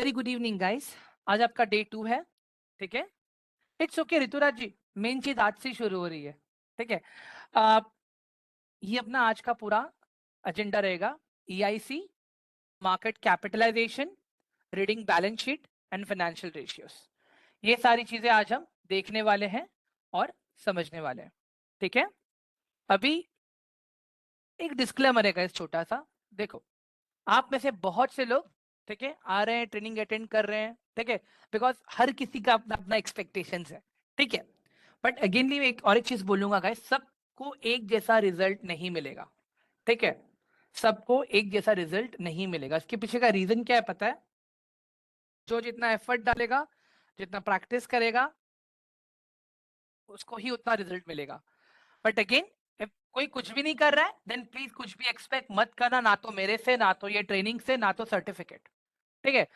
Very good evening guys. आज आपका day 2 है, ठीक है। It's okay Rituraj ji, main चीज आज से शुरू हो रही है, ठीक है। आप ये अपना आज का पूरा एजेंडा रहेगा। EIC, market capitalisation, reading balance sheet and financial ratios, ये सारी चीजें आज हम देखने वाले हैं और समझने वाले हैं, ठीक है। अभी एक डिस्क्लेमर है गाइस, छोटा सा। देखो, आप में से बहुत से लोग, ठीक है, आ रहे हैं, ट्रेनिंग अटेंड कर रहे हैं, ठीक है, बिकॉज हर किसी का अपना अपना एक्सपेक्टेशंस है, ठीक है। बट अगेनली मैं एक चीज बोलूंगा गाइस, सबको एक जैसा रिजल्ट नहीं मिलेगा, ठीक है। सबको एक जैसा रिजल्ट नहीं मिलेगा। इसके पीछे का रीजन क्या है पता है? जो जितना एफर्ट डालेगा, जितना प्रैक्टिस करेगा, उसको ही उतना रिजल्ट मिलेगा। बट अगेन, कोई कुछ भी नहीं कर रहा है, देन प्लीज कुछ भी एक्सपेक्ट मत करना, ना तो मेरे से, ना तो ये ट्रेनिंग से, ना तो सर्टिफिकेट, ठीक है।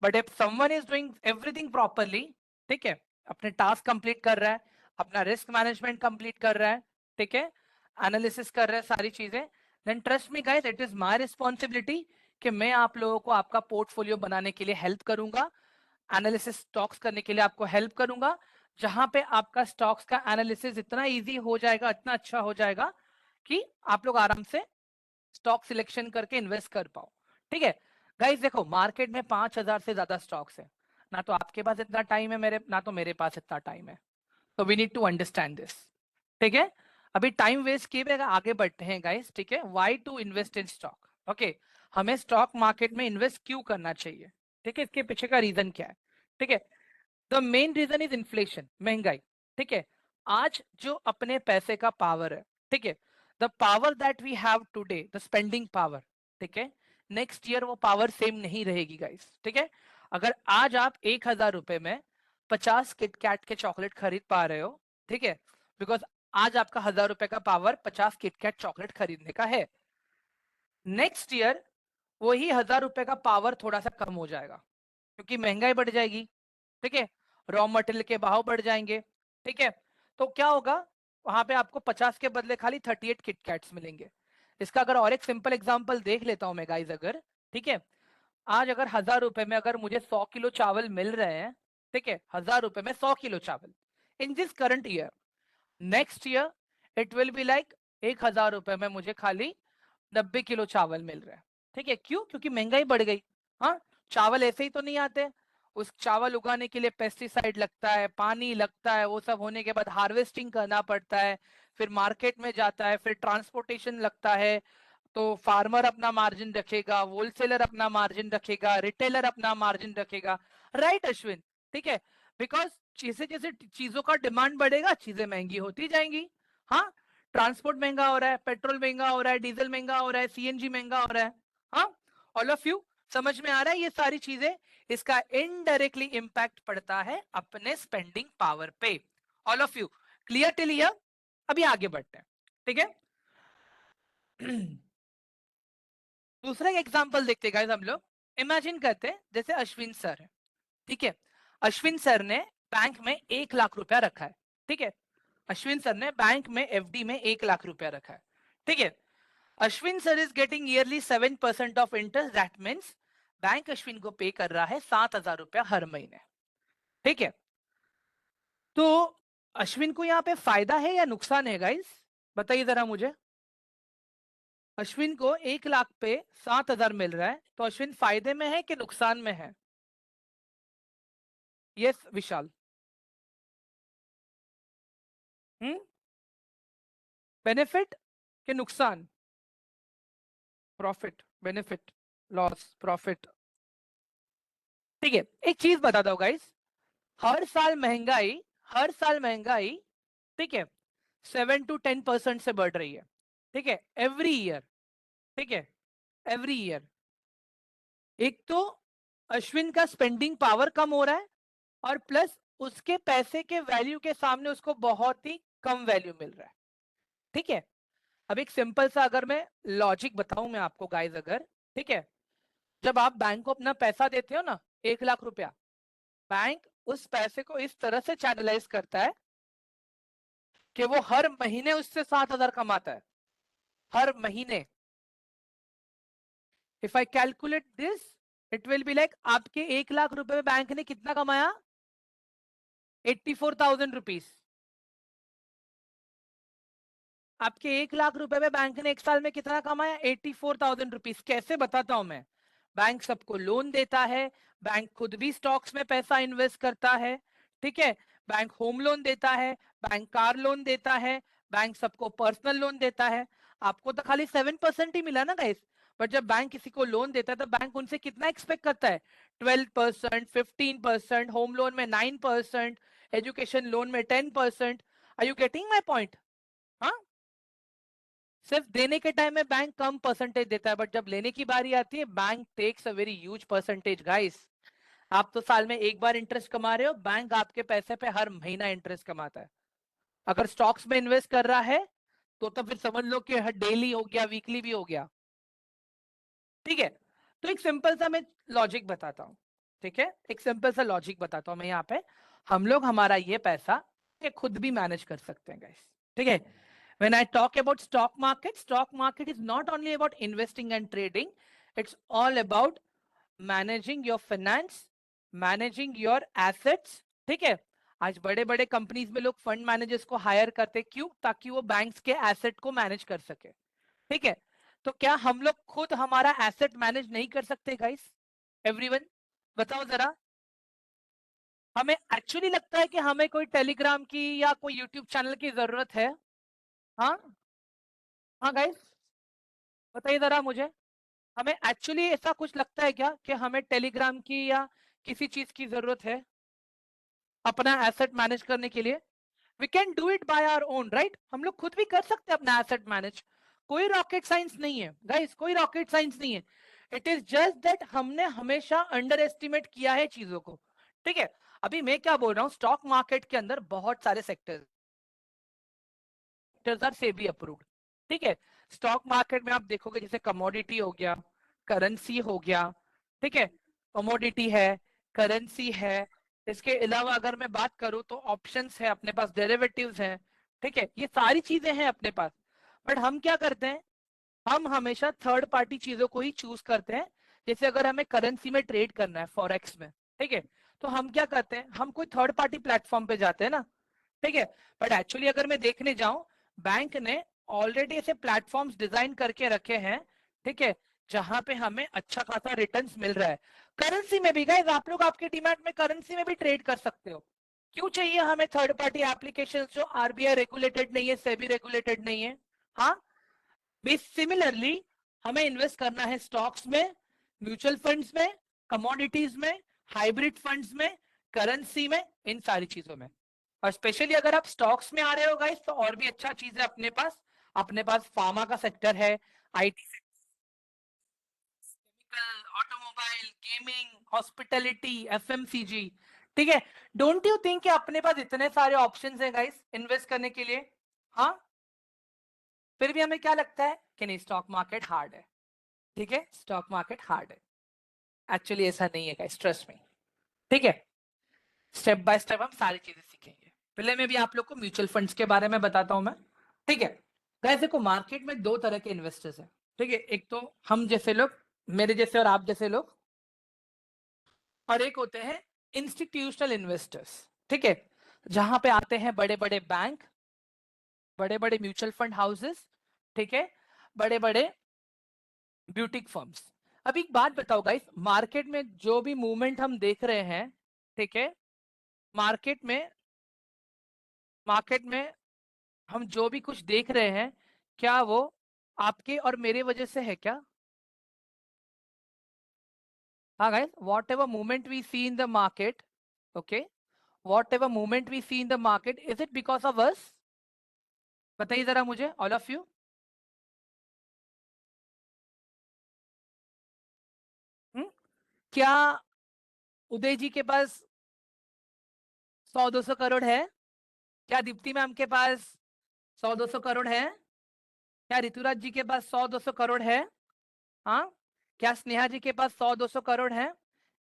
But if someone is doing everything properly, ठीक है, अपने टास्क कंप्लीट कर रहा है, अपना रिस्क मैनेजमेंट कंप्लीट कर रहा है, ठीक है, एनालिसिस कर रहा है, सारी चीजें, then trust me guys, it is my responsibility कि मैं आप लोगों को आपका पोर्टफोलियो बनाने के लिए हेल्प करूंगा, एनालिसिस स्टॉक्स करने के लिए आपको हेल्प करूंगा, जहां पे आपका स्टॉक्स का एनालिसिस इतना इजी हो जाएगा, इतना अच्छा हो जाएगा कि आप लोग आराम से स्टॉक सिलेक्शन करके इन्वेस्ट कर पाओ, ठीक है। गाइस देखो, मार्केट में 5,000 से ज्यादा स्टॉक्स है, ना तो आपके पास इतना टाइम है, मेरे ना तो मेरे पास इतना टाइम है। तो we need to understand this, ठीक है। अभी टाइम वेस्ट किए बगैर आगे बढ़ते हैं गाइस, ठीक है। Why to invest in stock? Okay, हमें स्टॉक मार्केट में इन्वेस्ट क्यों करना चाहिए, ठीक है, इसके पीछे का रीजन क्या है, ठीक है। The main reason is inflation, महंगाई, ठीक है। आज जो अपने पैसे का पावर है, ठीक है, the power that we have today, the spending power, ठीक है, नेक्स्ट ईयर वो पावर सेम नहीं रहेगी गाइस, ठीक है। अगर आज आप 1,000 रुपए में 50 किटकैट के चॉकलेट खरीद पा रहे हो, ठीक है, बिकॉज आज आपका 1,000 रुपए का पावर 50 किटकैट चॉकलेट खरीदने का है। नेक्स्ट ईयर वही 1,000 रुपए का पावर थोड़ा सा कम हो जाएगा, क्योंकि महंगाई बढ़ जाएगी, ठीक है, रॉ मटेरियल के भाव बढ़ जाएंगे, ठीक है। तो क्या होगा, वहां पे आपको 50 के बदले खाली 38 किटकैट्स मिलेंगे। इसका अगर और एक सिंपल एग्जांपल देख लेता हूं मैं गाइस, अगर, ठीक है, आज अगर 1,000 रुपए में अगर मुझे 100 किलो चावल मिल रहे हैं, ठीक है, 1,000 रुपए में 100 किलो चावल in this current year, next year it will be like 1,000 रुपए में मुझे खाली 90 किलो चावल मिल रहा है, ठीक है। क्यों? क्योंकि महंगाई बढ़ गई। हाँ, चावल ऐसे ही तो नहीं आते, उस चावल उगाने के लिए पेस्टिसाइड लगता है, पानी लगता है, वो सब होने के बाद हार्वेस्टिंग करना पड़ता है, फिर मार्केट में जाता है, फिर ट्रांसपोर्टेशन लगता है। तो फार्मर अपना मार्जिन रखेगा, होलसेलर अपना मार्जिन रखेगा, रिटेलर अपना मार्जिन रखेगा, राइट अश्विन, ठीक है। बिकॉज जैसे जैसे चीजों का डिमांड बढ़ेगा, चीजें महंगी होती जाएंगी। हाँ, ट्रांसपोर्ट महंगा हो रहा है, पेट्रोल महंगा हो रहा है, डीजल महंगा हो रहा है, CNG महंगा हो रहा है। हाँ, ऑल ऑफ यू समझ में आ रहा है ये सारी चीजें? इसका इनडायरेक्टली इंपैक्ट पड़ता है अपने स्पेंडिंग पावर पे। All of you clear till here? अभी आगे बढ़ते हैं, ठीक है। दूसरा एग्जांपल देखते हैं गाइस हम लोग। इमेजिन करते हैं जैसे अश्विन सर है, ठीक है। अश्विन सर ने बैंक में 1,00,000 रुपया रखा है, ठीक है। अश्विन सर ने बैंक में FD में 1,00,000 रुपया रखा है, ठीक है। Ashwin sir is getting yearly 7% of interest, that means bank Ashwin को पे कर रहा है 7,000 रुपया हर महीने, ठीक है। तो अश्विन को यहाँ पे फायदा है या नुकसान है गाइस? बताइए जरा मुझे। अश्विन को 1,00,000 पे 7,000 मिल रहा है, तो अश्विन फायदे में है कि नुकसान में है? यस विशाल। हम्म, बेनिफिट के नुकसान? प्रॉफिट, बेनिफिट, लॉस, प्रॉफिट, ठीक है। एक चीज बताता हूँ गाइस, हर साल महंगाई, हर साल महंगाई, ठीक है, 7 to 10% से बढ़ रही है, ठीक है, एवरी ईयर, ठीक है, एवरी ईयर। एक तो अश्विन का स्पेंडिंग पावर कम हो रहा है, और प्लस उसके पैसे के वैल्यू के सामने उसको बहुत ही कम वैल्यू मिल रहा है, ठीक है। अब एक सिंपल सा अगर मैं लॉजिक बताऊं मैं आपको गाइस, अगर, ठीक है, जब आप बैंक को अपना पैसा देते हो ना, 1,00,000 रुपया, बैंक उस पैसे को इस तरह से चैनलाइज करता है कि वो हर महीने उससे 7,000 कमाता है, हर महीने। If I calculate this, it will be like आपके 1 लाख रुपए में बैंक ने कितना कमाया? 84,000 रुपीज। आपके 1 लाख रुपए में बैंक ने 1 साल में कितना कमाया? 84,000 रुपीज। कैसे बताता हूं मैं। बैंक सबको लोन देता है, बैंक खुद भी स्टॉक्स में पैसा इन्वेस्ट करता है, ठीक है। बैंक होम लोन देता है, बैंक कार लोन देता है, बैंक सबको पर्सनल लोन देता है। आपको तो खाली 7% ही मिला ना गाइस। बट जब बैंक किसी को लोन देता है तो बैंक उनसे कितना एक्सपेक्ट करता है? 12%, 15%, होम लोन में 9%, एजुकेशन लोन में 10%। Are you getting my point? हाँ, सिर्फ देने के टाइम में बैंक कम परसेंटेज देता है, बट जब लेने की बारी आती है bank takes a very huge percentage guys. आप तो साल में एक बार इंटरेस्ट कमा रहे हो, बैंक आपके पैसे पे हर महीना इंटरेस्ट कमाता है। अगर स्टॉक्स में इन्वेस्ट कर रहा है तो फिर समझ लो कि डेली हो गया, वीकली भी हो गया, ठीक है। तो एक सिंपल सा मैं लॉजिक बताता हूँ, ठीक है। एक सिंपल सा लॉजिक बताता हूँ मैं यहाँ पे। हम लोग हमारा ये पैसा ये खुद भी मैनेज कर सकते हैं गाइस, ठीक है। When I talk about stock market is not only about investing and trading, it's all about managing your finance, managing your assets, ठीक है। आज बड़े बड़े कंपनीज में लोग फंड मैनेजर्स को हायर करते, क्यों? ताकि वो बैंक्स के एसेट को मैनेज कर सके, ठीक है। तो क्या हम लोग खुद हमारा एसेट मैनेज नहीं कर सकते गाइस? एवरीवन बताओ जरा। हमें एक्चुअली लगता है कि हमें कोई टेलीग्राम की या कोई यूट्यूब चैनल की जरूरत है? हाँ, हाँ गाइस, बताइए जरा मुझे। हमें एक्चुअली ऐसा कुछ लगता है क्या कि हमें टेलीग्राम की या किसी चीज की जरूरत है अपना एसेट मैनेज करने के लिए? We can do it by our own, right. हम लोग खुद भी कर सकते हैं अपना एसेट मैनेज। कोई रॉकेट साइंस नहीं है गाइस, कोई रॉकेट साइंस नहीं है। इट इज जस्ट दैट हमने हमेशा अंडर एस्टिमेट किया है चीजों को, ठीक है। अभी मैं क्या बोल रहा हूँ, स्टॉक मार्केट के अंदर बहुत सारे सेक्टर्स आर सेबी अप्रूव्ड, ठीक है। स्टॉक मार्केट में आप देखोगे जैसे कमोडिटी हो गया, करेंसी हो गया, ठीक है। कमोडिटी है, करेंसी है। इसके अलावा अगर मैं बात करूं तो ऑप्शंस है अपने पास, डेरिवेटिव्स हैं, ठीक है। ये सारी चीजें हैं अपने पास। बट हम क्या करते हैं, हम हमेशा थर्ड पार्टी चीजों को ही चूज करते हैं। जैसे अगर हमें करेंसी में ट्रेड करना है फॉरेक्स में, ठीक है, तो हम क्या करते हैं, हम कोई थर्ड पार्टी प्लेटफॉर्म पे जाते हैं ना, ठीक है। बट एक्चुअली अगर मैं देखने जाऊं, बैंक ने ऑलरेडी ऐसे प्लेटफॉर्म्स डिजाइन करके रखे हैं, ठीक है, जहां पे हमें अच्छा खासा रिटर्न्स मिल रहा है। करेंसी में भी गाइस, आप लोग आपके डीमैट में करेंसी में भी ट्रेड कर सकते हो। क्यों चाहिए हमें थर्ड पार्टी एप्लीकेशन जो आरबीआई रेगुलेटेड नहीं है, सेबी रेगुलेटेड नहीं है? हाँ, भी सिमिलरली हमें इन्वेस्ट करना है स्टॉक्स में, म्यूचुअल फंड्स में, कमोडिटीज में, हाइब्रिड फंड्स में, करेंसी में, इन सारी चीजों में। और स्पेशली अगर आप स्टॉक्स में आ रहे हो गाइस तो और भी अच्छा चीज है अपने पास। अपने पास फार्मा का सेक्टर है, IT sector, automobile, gaming, hospitality, FMCG, ठीक है। डोंट यू थिंक कि अपने पास इतने सारे ऑप्शंस हैं गाइस इन्वेस्ट करने के लिए? हाँ, फिर भी हमें क्या लगता है कि नहीं, स्टॉक मार्केट हार्ड है, ठीक है, स्टॉक मार्केट हार्ड है। एक्चुअली ऐसा नहीं है गाइस, ट्रस्ट में, ठीक है। स्टेप बाय स्टेप हम सारी चीजें सीखेंगे। पहले मैं भी आप लोग को म्यूचुअल फंड्स के बारे में बताता हूं मैं, ठीक है। गाइस देखो, मार्केट में दो तरह के इन्वेस्टर्स हैं, ठीक है। एक तो हम जैसे लोग, मेरे जैसे और आप जैसे लोग, और एक होते हैं इंस्टीट्यूशनल इन्वेस्टर्स, ठीक है। जहां पे आते हैं बड़े बड़े बैंक, बड़े बड़े म्यूचुअल फंड हाउसेस, ठीक है, बड़े बड़े ब्यूटिक फर्म्स। अब एक बात बताओ गाइस, मार्केट में जो भी मूवमेंट हम देख रहे हैं, ठीक है, मार्केट में मार्केट में हम जो भी कुछ देख रहे हैं, क्या वो आपके और मेरे वजह से है क्या? हाँ guys, whatever movement we see in the market, okay, whatever movement we see in the market, is it because of us? बताइए जरा मुझे, ऑल ऑफ यू। क्या उदय जी के पास 100-200 करोड़ है? क्या दीप्ति मैम के पास 100-200 करोड़ है? क्या ऋतुराज जी के पास 100-200 करोड़ है? हाँ, क्या स्नेहा जी के पास 100-200 करोड़ है?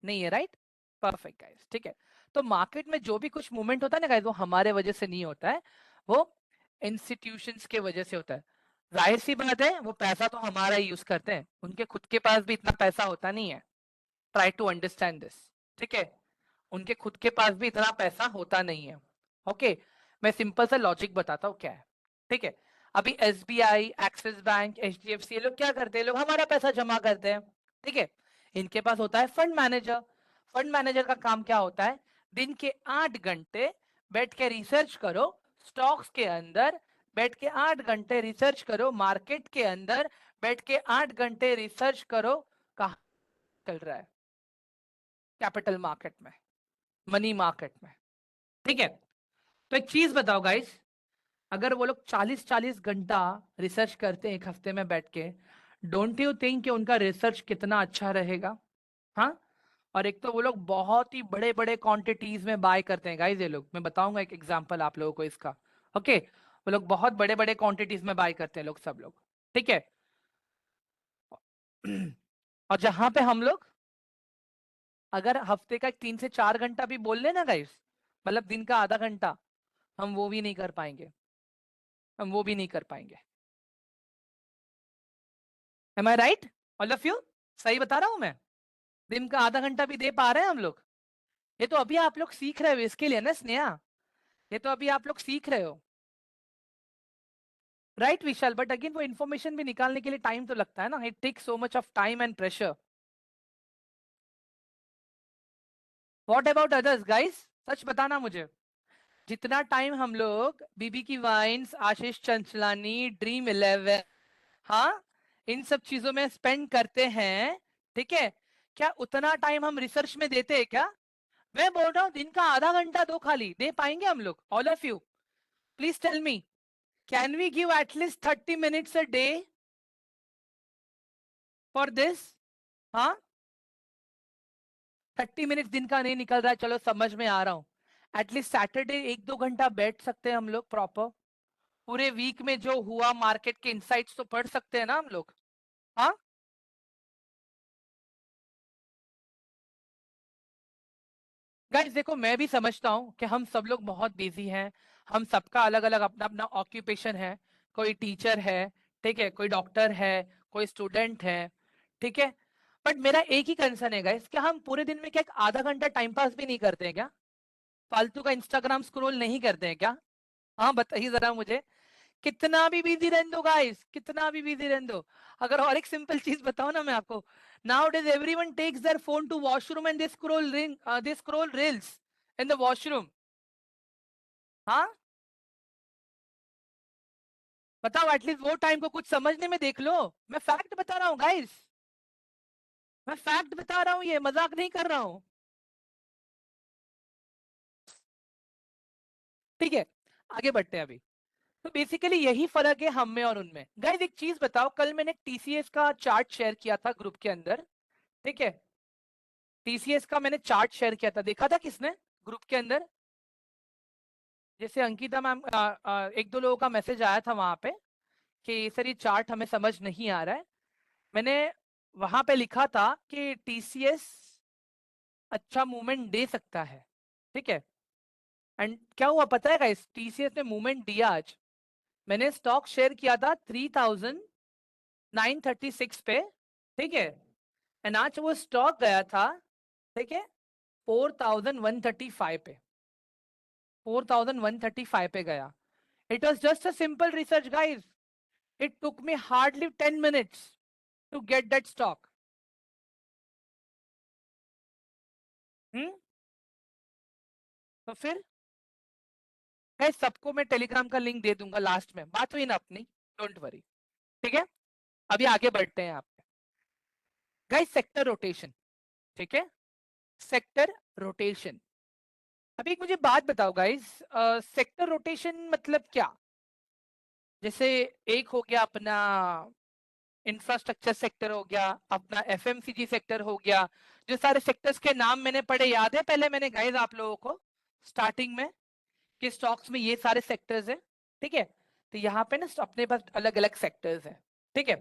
नहीं है, राइट। परफेक्ट गाइस, ठीक है। तो मार्केट में जो भी कुछ मूवमेंट होता है ना गाइस, वो हमारे वजह से नहीं होता है, वो इंस्टीट्यूशंस के वजह से होता है। जाहिर सी बात है, वो पैसा तो हमारा ही यूज करते हैं, उनके खुद के पास भी इतना पैसा होता नहीं है, ट्राई टू अंडरस्टैंड दिस, ठीक है। उनके खुद के पास भी इतना पैसा होता नहीं है। ओके, मैं सिंपल सा लॉजिक बताता हूँ क्या है, ठीक है। अभी SBI, एक्सिस बैंक, HDFC, ये लोग क्या करते हैं, लोग हमारा पैसा जमा करते हैं, ठीक है। इनके पास होता है फंड मैनेजर। फंड मैनेजर का काम क्या होता है, दिन के 8 घंटे बैठ के रिसर्च करो स्टॉक्स के अंदर, बैठ के 8 घंटे रिसर्च करो मार्केट के अंदर, बैठ के 8 घंटे रिसर्च करो कहाँ चल रहा है, कैपिटल मार्केट में, मनी मार्केट में, ठीक है। तो एक चीज बताओ गाइस, अगर वो लोग 40-40 घंटा रिसर्च करते हैं एक हफ्ते में बैठ के, डोंट यू थिंक कि उनका रिसर्च कितना अच्छा रहेगा? हाँ। और एक तो वो लोग बहुत ही बड़े बड़े क्वांटिटीज में बाय करते हैं गाइस, ये लोग, मैं बताऊंगा एक एग्जांपल आप लोगों को इसका। ओके, वो लोग बहुत बड़े बड़े क्वांटिटीज में बाय करते हैं लोग, सब लोग, ठीक है। और जहां पे हम लोग अगर हफ्ते का 3 से 4 घंटा भी बोल लेना गाइस, मतलब दिन का आधा घंटा, हम वो भी नहीं कर पाएंगे, हम वो भी नहीं कर पाएंगे। Am I right all of you? सही बता रहा हूं मैं? दिन का आधा घंटा भी दे पा रहे हैं हम लोग? ये तो अभी आप लोग सीख रहे हो इसके लिए ना स्नेहा, ये तो अभी आप लोग सीख रहे हो, राइट विशाल? बट अगेन वो इन्फॉर्मेशन भी निकालने के लिए टाइम तो लगता है ना, it takes so much of time and pressure. What about others guys, सच बताना मुझे, जितना टाइम हम लोग बीबी की वाइन्स, आशीष चंचलानी, Dream11, हाँ, इन सब चीजों में स्पेंड करते हैं, ठीक है, क्या उतना टाइम हम रिसर्च में देते हैं क्या? मैं बोल रहा हूँ दिन का आधा घंटा दो, खाली दे पाएंगे हम लोग? All of you please tell me, can we give at least 30 minutes a day for this? हाँ, 30 मिनट्स दिन का नहीं निकल रहा है, चलो समझ में आ रहा हूँ, एटलीस्ट सैटरडे 1-2 घंटा बैठ सकते हैं हम लोग प्रॉपर, पूरे वीक में जो हुआ मार्केट के इंसाइट्स तो पढ़ सकते हैं ना हम लोग। हाँ गाइस देखो, मैं भी समझता हूँ कि हम सब लोग बहुत बिजी हैं, हम सबका अलग अलग अपना अपना ऑक्यूपेशन है, कोई टीचर है, ठीक है, कोई डॉक्टर है, कोई स्टूडेंट है, ठीक है। बट मेरा एक ही कंसर्न है गाइस, कि हम पूरे दिन में क्या एक आधा घंटा टाइम पास भी नहीं करते हैं क्या? फालतू का इंस्टाग्राम स्क्रॉल नहीं करते हैं क्या? हाँ बताइए जरा मुझे, कितना भी बिजी रहने दो गाइस, कितना भी बिजी रहने दो, अगर और एक सिंपल चीज बताओ ना मैं आपको, nowadays everyone takes their phone to washroom and they scroll reels in the washroom. हाँ बताओ, एटलीस्ट वो टाइम को कुछ समझने में देख लो, मैं फैक्ट बता रहा हूँ गाइस, मैं फैक्ट बता रहा हूँ, ये मजाक नहीं कर रहा हूँ, ठीक है। आगे बढ़ते हैं अभी। तो बेसिकली यही फर्क है हम में और उनमें। गाइस एक चीज बताओ, कल मैंने TCS का चार्ट शेयर किया था ग्रुप के अंदर, ठीक है, TCS का मैंने चार्ट शेयर किया था, देखा था किसने ग्रुप के अंदर? जैसे अंकिता मैम, एक दो लोगों का मैसेज आया था वहां पे कि सर ये चार्ट हमें समझ नहीं आ रहा है। मैंने वहां पे लिखा था कि TCS अच्छा मूवमेंट दे सकता है, ठीक है। एंड क्या हुआ पता है गाइस, TCS ने मूवमेंट दिया आज। मैंने स्टॉक शेयर किया था 3936 पे, ठीक है, एंड आज वो स्टॉक गया था, ठीक है, 4135 पे, 4135 पे गया। It was just a simple research guys, it took me hardly 10 minutes to get that stock. हम्म, तो फिर गाइस सबको मैं टेलीग्राम का लिंक दे दूंगा लास्ट में, बात हुई ना अपनी, डोंट वरी, ठीक है। अभी आगे बढ़ते हैं आप गाइस, सेक्टर रोटेशन, ठीक है, सेक्टर रोटेशन। अभी एक मुझे बात बताओ गाइस, सेक्टर रोटेशन मतलब क्या? जैसे एक हो गया अपना इंफ्रास्ट्रक्चर सेक्टर, हो गया अपना FMCG सेक्टर, हो गया, जो सारे सेक्टर्स के नाम मैंने पढ़े याद है पहले मैंने गाइस आप लोगों को स्टार्टिंग में, कि स्टॉक्स में ये सारे सेक्टर्स है, ठीक है। तो यहाँ पे ना अपने पास अलग अलग सेक्टर्स है, ठीक है,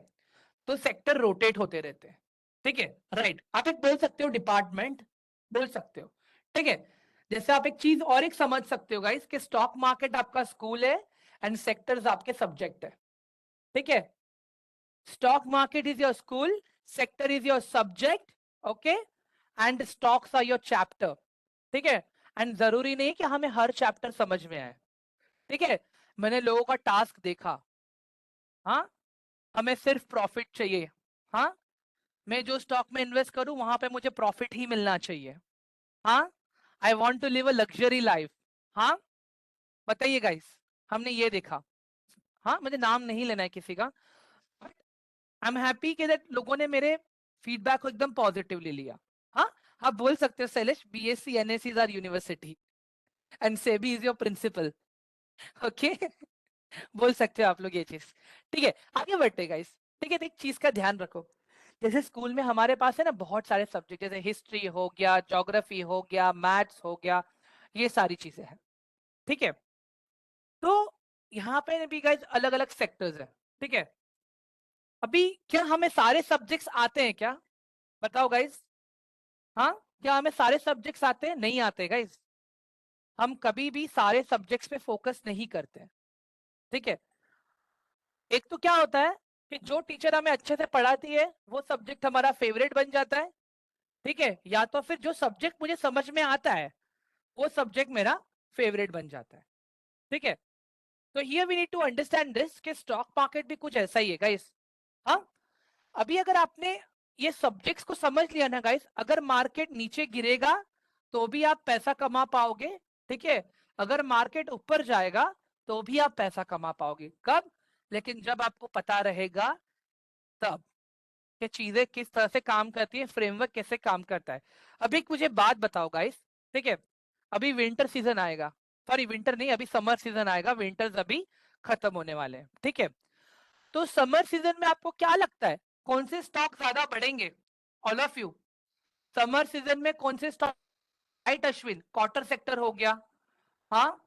तो सेक्टर रोटेट होते रहते हैं, ठीक है, राइट। आप एक बोल सकते हो डिपार्टमेंट, बोल सकते हो, ठीक है। जैसे आप एक चीज और एक समझ सकते हो गाइस, कि स्टॉक मार्केट आपका स्कूल है एंड सेक्टर्स आपके सब्जेक्ट है, ठीक है। Stock market is your school, sector is your subject, okay, and stocks are your chapter, ठीक है। एंड जरूरी नहीं कि हमें हर चैप्टर समझ में आए, ठीक है। मैंने लोगों का टास्क देखा, हाँ, हमें सिर्फ प्रॉफिट चाहिए, हाँ, मैं जो स्टॉक में इन्वेस्ट करूं वहां पे मुझे प्रॉफिट ही मिलना चाहिए, हाँ, I want to live a luxury life, हाँ, बताइए गाइस, हमने ये देखा, हाँ, मुझे नाम नहीं लेना है किसी का, आई एम हैप्पी कि दैट लोगों ने मेरे फीडबैक को एकदम पॉजिटिवली लिया, हाँ। आप बोल सकते हो Shailesh, BSE NSE are university and SEBI is your principal, okay, बोल सकते हो आप लोग ये चीज, ठीक है। आगे बढ़ते गाइस, ठीक है, तो एक चीज का ध्यान रखो, जैसे स्कूल में हमारे पास है ना बहुत सारे सब्जेक्ट, जैसे हिस्ट्री हो गया, ज्योग्राफी हो गया, मैथ्स हो गया, ये सारी चीजें हैं, ठीक है। तो यहाँ पे भी गाइस अलग अलग सेक्टर्स हैं, ठीक है। अभी क्या हमें सारे सब्जेक्ट्स आते हैं क्या, बताओ गाइस, हाँ, क्या हमें सारे सब्जेक्ट्स आते हैं, नहीं आते गाइस, हम कभी भी सारे सब्जेक्ट्स पे फोकस नहीं करते हैं, ठीक है। एक तो क्या होता है कि जो टीचर हमें अच्छे से पढ़ाती है वो सब्जेक्ट हमारा फेवरेट बन जाता है, ठीक है, या तो फिर जो सब्जेक्ट मुझे समझ में आता है वो सब्जेक्ट मेरा फेवरेट बन जाता है, ठीक है। तो here we need to understand this कि स्टॉक मार्केट भी कुछ ऐसा ही है गाइस, हाँ। अभी अगर आपने ये सब्जेक्ट्स को समझ लिया ना गाइस, अगर मार्केट नीचे गिरेगा तो भी आप पैसा कमा पाओगे, ठीक है। अगर मार्केट ऊपर जाएगा तो भी आप पैसा कमा पाओगे, कब, लेकिन जब आपको पता रहेगा तब कि चीजें किस तरह से काम करती है, फ्रेमवर्क कैसे काम करता है। अभी एक मुझे बात बताओ गाइस, ठीक है, अभी विंटर सीजन आएगा, सॉरी विंटर नहीं, अभी समर सीजन आएगा, विंटर्स अभी खत्म होने वाले हैं, ठीक है। तो समर सीजन में आपको क्या लगता है कौन से स्टॉक ज्यादा बढ़ेंगे, all of you, summer season में कौन से stock, right Ashwin, cotton sector हो गया, हाँ,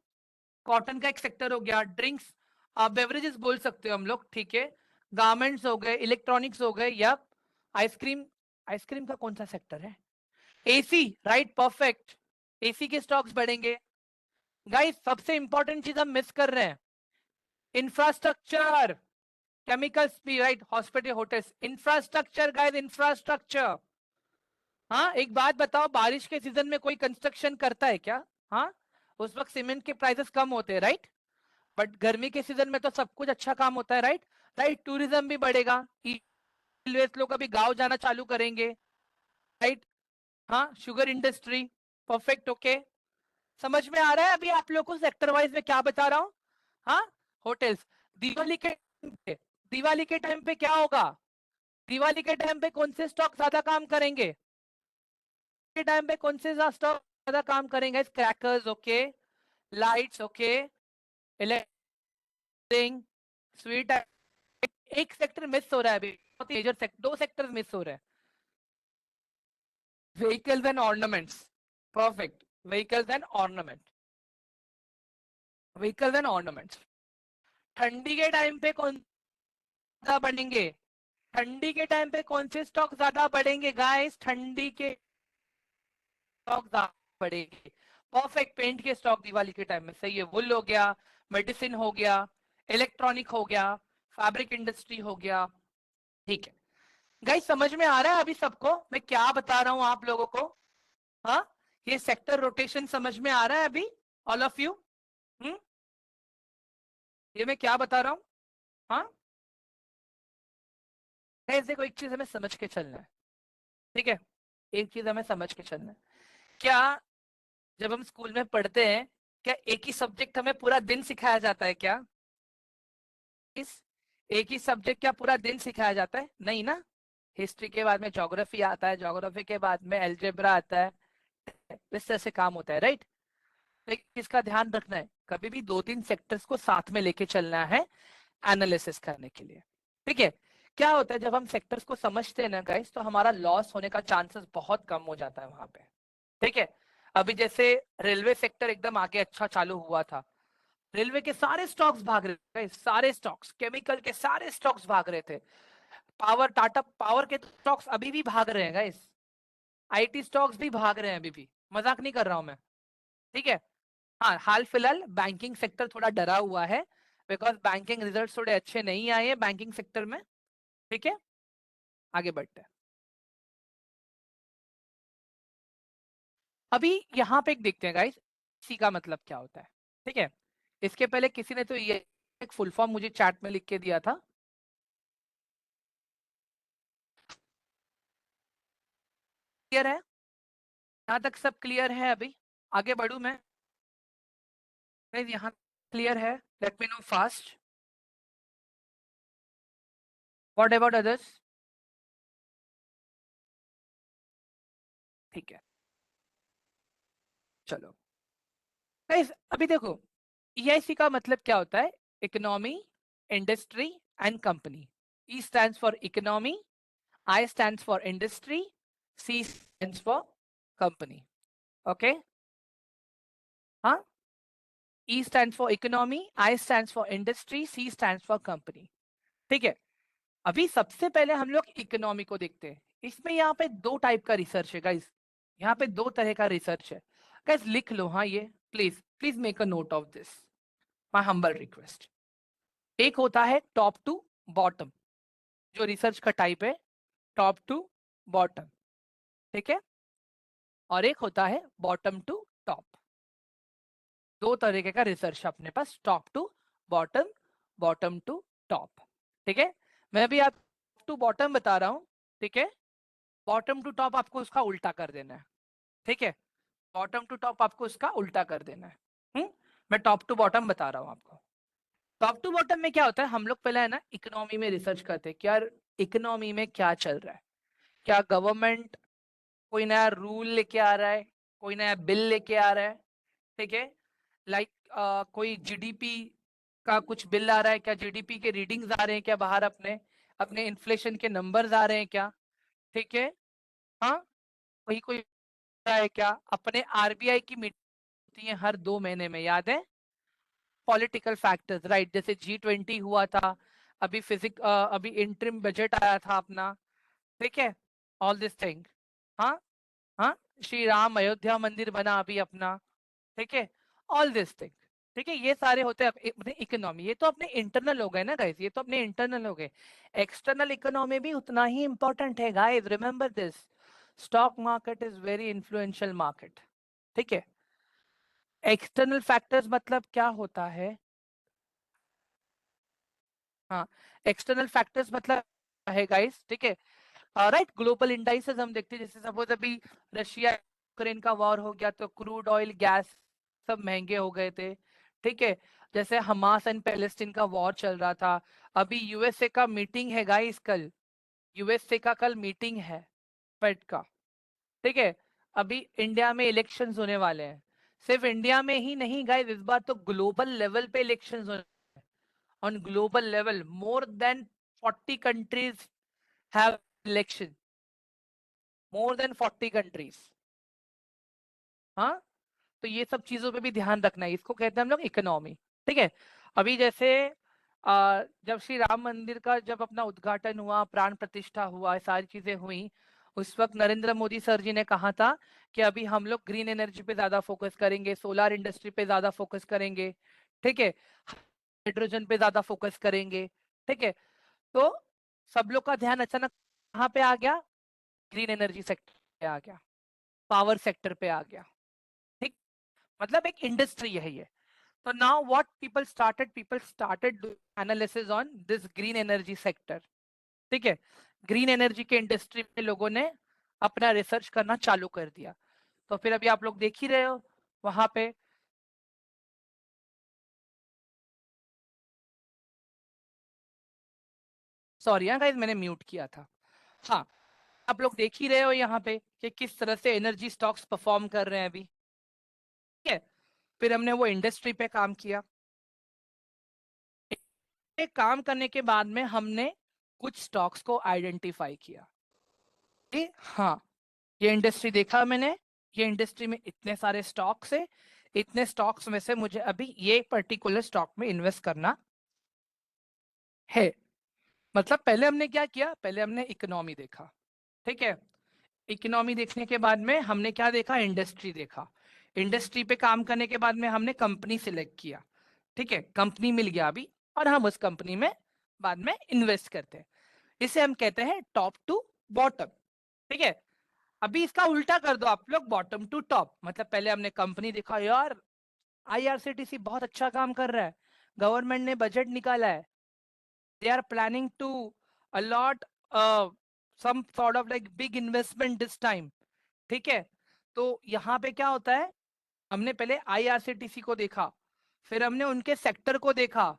कॉटन का एक सेक्टर हो गया, ड्रिंक्स, बेवरेजेस बोल सकते हो हम लोग, ठीक है, गारमेंट्स हो गए, इलेक्ट्रॉनिक्स हो गए, या आइसक्रीम, आइसक्रीम का कौन सा सेक्टर है, एसी, राइट, परफेक्ट, एसी के स्टॉक्स बढ़ेंगे। गाइस सबसे इंपॉर्टेंट चीज हम मिस कर रहे हैं, इंफ्रास्ट्रक्चर, केमिकल्स भी, right, hospital, hotels, infrastructure guys, infrastructure, हाँ। एक बात बताओ, बारिश के सीजन में कोई कंस्ट्रक्शन करता है क्या, हाँ, उस वक्त सीमेंट के प्राइसेस कम होते हैं, राइट, बट गर्मी के सीजन में तो सब कुछ अच्छा काम होता है, राइट, राइट, टूरिज्म भी बढ़ेगा, रेलवे लोग अभी गांव जाना चालू करेंगे, राइट, हाँ, शुगर इंडस्ट्री, परफेक्ट, ओके, समझ में आ रहा है अभी आप लोगों को सेक्टर वाइज में क्या बता रहा हूँ, हाँ। होटल्स, दिवाली के टाइम पे, दिवाली के टाइम पे क्या होगा, दिवाली के टाइम पे कौन से स्टॉक ज्यादा काम करेंगे, के टाइम पे कौन से स्टॉक ज्यादा काम करेंगे, crackers, okay, lights, okay, electric, sweet, एक सेक्टर मिस हो रहा है अभी, मेजर सेक्टर, दो सेक्टर मिस हो रहे हैं, vehicles and ornaments, perfect, vehicles and ornament, vehicles and ornaments, ठंडी के टाइम पे कौन ज्यादा बढ़ेंगे, ठंडी के टाइम पे कौन से स्टॉक ज्यादा बढ़ेंगे गाइस, ठंडी के स्टॉक ज्यादा बढ़ेंगे, परफेक्ट, पेंट के स्टॉक दिवाली के टाइम में, सही है, वुल हो गया, मेडिसिन हो गया, इलेक्ट्रॉनिक हो गया, फैब्रिक इंडस्ट्री हो गया, ठीक है। गाइस समझ में आ रहा है अभी सबको मैं क्या बता रहा हूं आप लोगों को, हाँ, ये सेक्टर रोटेशन समझ में आ रहा है अभी, ऑल ऑफ यू, ये मैं क्या बता रहा हूँ, हाँ। ऐसे को एक चीज हमें समझ के चलना है, ठीक है, एक चीज हमें समझ के चलना है, क्या जब हम स्कूल में पढ़ते हैं क्या एक ही सब्जेक्ट हमें पूरा दिन सिखाया जाता है क्या, इस एक ही सब्जेक्ट क्या पूरा दिन सिखाया जाता है, नहीं ना, हिस्ट्री के बाद में ज्योग्राफी आता है, ज्योग्राफी के बाद में अलजेब्रा आता है, इस तरह से काम होता है, राइट। एक चीज का ध्यान रखना है, कभी भी दो तीन सेक्टर्स को साथ में लेके चलना है एनालिसिस करने के लिए, ठीक है। क्या होता है जब हम सेक्टर्स को समझते हैं ना गाइस, तो हमारा लॉस होने का चांसेस बहुत कम हो जाता है वहां पे, ठीक है। अभी जैसे रेलवे सेक्टर एकदम आगे अच्छा चालू हुआ था, रेलवे के सारे स्टॉक्स भाग रहे थे, सारे स्टॉक्स, केमिकल के सारे स्टॉक्स भाग रहे थे, पावर, टाटा पावर के स्टॉक्स अभी भी भाग रहे हैं गाइस, आईटी स्टॉक्स भी भाग रहे हैं अभी भी, मजाक नहीं कर रहा हूं मैं, ठीक है। हाँ, हाल फिलहाल बैंकिंग सेक्टर थोड़ा डरा हुआ है, बिकॉज बैंकिंग रिजल्ट थोड़े अच्छे नहीं आए हैं बैंकिंग सेक्टर में, ठीक है, आगे बढ़ते हैं। अभी यहाँ पे एक देखते हैं गाइस, सी का मतलब क्या होता है। ठीक है, इसके पहले किसी ने तो ये एक फुल फॉर्म मुझे चैट में लिख के दिया था। क्लियर है? यहाँ तक सब क्लियर है? अभी आगे बढ़ू मैं? यहाँ क्लियर है? Late me no fast. What about others? ठीक है, चलो गाइस अभी देखो, ईआईसी का मतलब क्या होता है? Economy, industry and company. E stands for economy, I stands for industry, C stands for company. Okay, हाँ, E stands for economy, I stands for industry, C stands for company. ठीक है, अभी सबसे पहले हम लोग इकोनॉमी को देखते हैं। इसमें यहाँ पे दो टाइप का रिसर्च है गाइस, यहाँ पे दो तरह का रिसर्च है। गाइस लिख लो हाँ, ये please please make a note of this, my humble request. एक होता है टॉप टू बॉटम, जो रिसर्च का टाइप है, टॉप टू बॉटम। ठीक है, और एक होता है बॉटम टू टॉप। दो तरीके का रिसर्च है अपने पास, top to bottom, bottom to top. ठीक है, मैं भी आप टू बॉटम बता रहा हूँ। ठीक है, बॉटम टू टॉप आपको उसका उल्टा कर देना है। ठीक है, बॉटम टू टॉप आपको उसका उल्टा कर देना है। मैं टॉप टू बॉटम बता रहा हूँ आपको। टॉप टू बॉटम में क्या होता है, हम लोग पहले है ना इकोनॉमी में रिसर्च करते हैं कि यार इकोनॉमी में क्या चल रहा है। क्या गवर्नमेंट कोई नया रूल लेके आ रहा है, कोई नया बिल लेके आ रहा है? ठीक है, लाइक कोई जीडीपी का कुछ बिल आ रहा है क्या? जीडीपी के रीडिंग्स आ रहे हैं क्या बाहर? अपने अपने इन्फ्लेशन के नंबर्स आ रहे हैं क्या? ठीक है, हाँ, वही कोई रहा है क्या? अपने आरबीआई की मीटिंग होती है हर 2 महीने में, याद है? पॉलिटिकल फैक्टर्स, राइट, जैसे G20 हुआ था, अभी अभी इंटरिम बजट आया था अपना। ठीक है, ऑल दिस थिंग, हाँ, हाँ, श्री राम अयोध्या मंदिर बना अभी अपना। ठीक है, ऑल दिस थिंग। ठीक है, ये सारे होते हैं अपने इकोनॉमी। ये तो अपने इंटरनल हो गए ना गाइस, ये तो अपने इंटरनल हो गए। एक्सटर्नल इकोनॉमी भी उतना ही इंपॉर्टेंट है guys, remember this. Stock market is very influential market. ठीक है, एक्सटर्नल फैक्टर्स मतलब क्या होता है? हाँ, एक्सटर्नल फैक्टर्स मतलब है गाइस, ठीक है, राइट, ग्लोबल इंडाइसेस हम देखते हैं। जैसे सपोज अभी रशिया यूक्रेन का वॉर हो गया तो क्रूड ऑयल गैस सब महंगे हो गए थे। ठीक है, जैसे हमास एंड पैलेस्टीन का वॉर चल रहा था। अभी यूएसए का मीटिंग है गाइस कल, यूएसए का कल मीटिंग है फेड का। ठीक है, अभी इंडिया में इलेक्शंस होने वाले हैं। सिर्फ इंडिया में ही नहीं गाइस, इस बार तो ग्लोबल लेवल पे इलेक्शंस होने। On global level more than 40 countries have election, more than 40 countries. हाँ, तो ये सब चीजों पे भी ध्यान रखना है, इसको कहते हैं हम लोग इकोनॉमी। ठीक है, अभी जैसे जब श्री राम मंदिर का जब अपना उद्घाटन हुआ, प्राण प्रतिष्ठा हुआ, सारी चीजें हुई, उस वक्त नरेंद्र मोदी सर जी ने कहा था कि अभी हम लोग ग्रीन एनर्जी पे ज्यादा फोकस करेंगे, सोलर इंडस्ट्री पे ज्यादा फोकस करेंगे। ठीक है, हाइड्रोजन पे ज्यादा फोकस करेंगे। ठीक है, तो सब लोग का ध्यान अचानक कहाँ पे आ गया? ग्रीन एनर्जी सेक्टर पे आ गया, पावर सेक्टर पे आ गया। ठीक, मतलब एक इंडस्ट्री है ये। तो now what people started analysis on this green energy sector. ठीक है, ग्रीन एनर्जी के इंडस्ट्री में लोगों ने अपना रिसर्च करना चालू कर दिया। तो फिर अभी आप लोग देख ही रहे हो वहां पे, सॉरी हाँ गाइस मैंने म्यूट किया था। हाँ, आप लोग देख ही रहे हो यहाँ पे कि किस तरह से एनर्जी स्टॉक्स परफॉर्म कर रहे हैं अभी। ठीक है, फिर हमने वो इंडस्ट्री पे काम किया। एक काम करने के बाद में हमने कुछ स्टॉक्स को आइडेंटिफाई किया कि हाँ, ये इंडस्ट्री देखा मैंने, ये इंडस्ट्री में इतने सारे स्टॉक्स है, इतने स्टॉक्स में से मुझे अभी ये पर्टिकुलर स्टॉक में इन्वेस्ट करना है। मतलब पहले हमने क्या किया, पहले हमने इकोनॉमी देखा। ठीक है, इकोनॉमी देखने के बाद में हमने क्या देखा? इंडस्ट्री देखा। इंडस्ट्री पे काम करने के बाद में हमने कंपनी सिलेक्ट किया। ठीक है, कंपनी मिल गया अभी, और हम उस कंपनी में बाद में इन्वेस्ट करते हैं। इसे हम कहते हैं टॉप टू बॉटम। ठीक है, अभी इसका उल्टा कर दो आप लोग, बॉटम टू टॉप। मतलब पहले हमने कंपनी देखा, यार आईआरसीटीसी बहुत अच्छा काम कर रहा है, गवर्नमेंट ने बजट निकाला है, they are planning to allot some sort of like big investment this time. ठीक है, तो यहाँ पे क्या होता है, हमने पहले आईआरसीटीसी को देखा, फिर हमने उनके सेक्टर को देखा,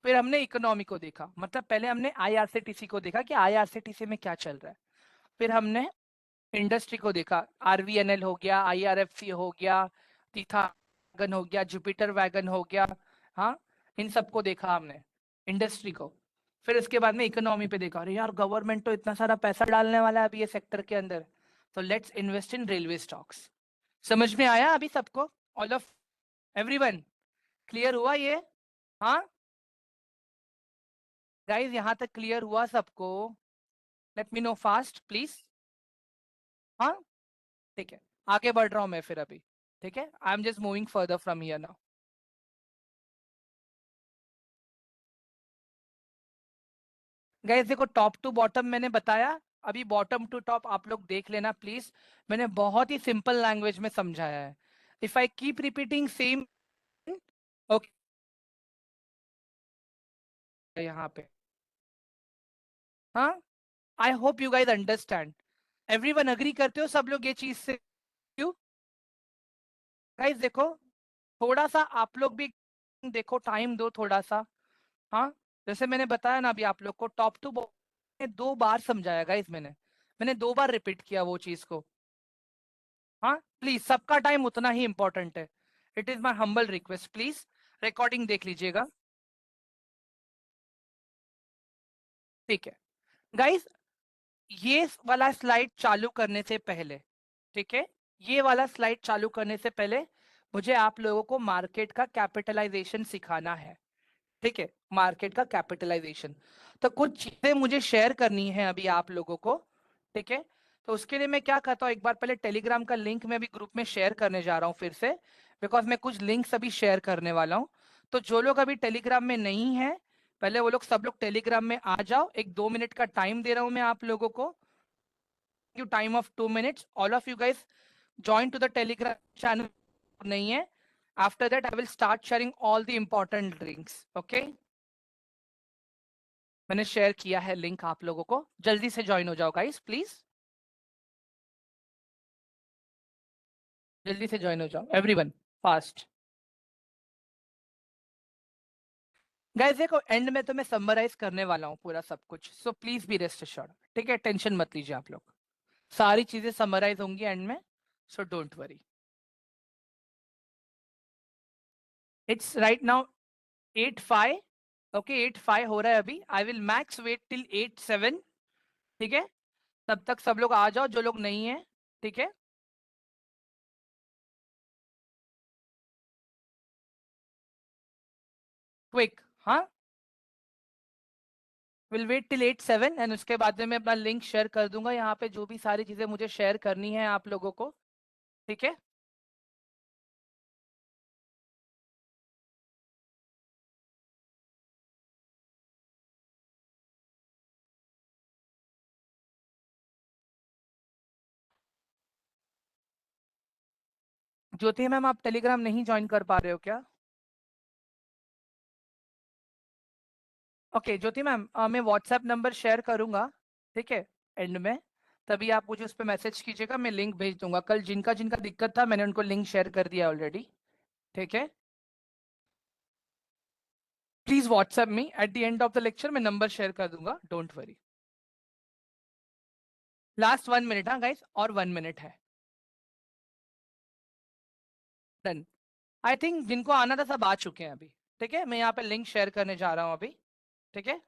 फिर हमने इकोनॉमी को देखा। मतलब पहले हमने आईआरसीटीसी को देखा कि आईआरसीटीसी में क्या चल रहा है, फिर हमने इंडस्ट्री को देखा, आरवीएनएल हो गया, आईआरएफसी हो गया, तीथा वैगन हो गया, जुपिटर वैगन हो गया, हाँ, इन सबको देखा हमने, इंडस्ट्री को। फिर इसके बाद में इकोनॉमी पे देखा, अरे यार गवर्नमेंट तो इतना सारा पैसा डालने वाला है अभी ये सेक्टर के अंदर, तो let's invest in railway stocks. समझ में आया अभी सबको? ऑल ऑफ एवरीवन क्लियर हुआ ये? हाँ गाइज, यहाँ तक क्लियर हुआ सबको? Late me no fast please. हाँ ठीक है, आगे बढ़ रहा हूँ मैं फिर अभी। ठीक है, I am just moving further from here now. Guys देखो, टॉप टू बॉटम मैंने बताया, अभी बॉटम टू टॉप आप लोग देख लेना प्लीज। मैंने बहुत ही सिंपल लैंग्वेज में समझाया है। If I keep repeating same, okay, यहाँ पे, हाँ, I hope you guys understand. Everyone agree करते हो सब लोग ये चीज से? क्यों गाइस? देखो, थोड़ा सा आप लोग भी देखो, टाइम दो थोड़ा सा। हाँ, जैसे मैंने बताया ना अभी आप लोग को, टॉप टू दो बार समझाया गाइस मैंने, मैंने दो बार रिपीट किया वो चीज को। हाँ प्लीज, सबका टाइम उतना ही इंपॉर्टेंट है, it is my humble request, please recording देख लीजिएगा। ठीक है गाइस, ये वाला स्लाइड चालू करने से पहले, ठीक है, ये वाला स्लाइड चालू करने से पहले मुझे आप लोगों को मार्केट का कैपिटलाइजेशन सिखाना है। ठीक है, मार्केट का कैपिटलाइजेशन, तो कुछ चीजें मुझे शेयर करनी है अभी आप लोगों को। ठीक है, तो उसके लिए मैं क्या करता हूँ, एक बार पहले टेलीग्राम का लिंक मैं भी ग्रुप में शेयर करने जा रहा हूँ फिर से, बिकॉज मैं कुछ लिंक्स अभी शेयर करने वाला हूँ। तो जो लोग अभी टेलीग्राम में नहीं है, पहले वो लोग सब लोग टेलीग्राम में आ जाओ। एक 2 मिनट का टाइम दे रहा हूँ मैं आप लोगों को, you time of 2 minutes, all of you guys join to the Telegram channel. नहीं है, after that I will start sharing all the important links. Okay, मैंने शेयर किया है लिंक आप लोगों को, जल्दी से ज्वाइन हो जाओ गाइस प्लीज, जल्दी से ज्वाइन हो जाओ एवरीवन, फास्ट। गाइस देखो, एंड में तो मैं समराइज करने वाला हूँ पूरा सब कुछ, so please be rest assured. ठीक है, टेंशन मत लीजिए आप लोग, सारी चीजें समराइज होंगी एंड में, so don't worry. It's right now 8:05। Okay, 8:05 हो रहा है अभी, I will max wait till 8:07। ठीक है, तब तक सब लोग आ जाओ जो लोग नहीं है। ठीक है, क्विक, हाँ, विल वेट टिल 8:07 एंड उसके बाद में मैं अपना लिंक शेयर कर दूंगा यहाँ पे, जो भी सारी चीजें मुझे शेयर करनी है आप लोगों को। ठीक है, ज्योति मैम आप टेलीग्राम नहीं ज्वाइन कर पा रहे हो क्या? ओके ज्योति मैम, मैं व्हाट्सएप नंबर शेयर करूंगा, ठीक है, एंड में, तभी आप मुझे उस पर मैसेज कीजिएगा, मैं लिंक भेज दूंगा। कल जिनका जिनका दिक्कत था मैंने उनको लिंक शेयर कर दिया ऑलरेडी। ठीक है, please WhatsApp me at the end of the lecture, मैं नंबर शेयर कर दूंगा, डोंट वरी। लास्ट 1 मिनट, हाँ गाइस, और 1 मिनट है, डन। आई थिंक जिनको आना था सब आ चुके हैं अभी। ठीक है, मैं यहाँ पे लिंक शेयर करने जा रहा हूँ अभी। ठीक है,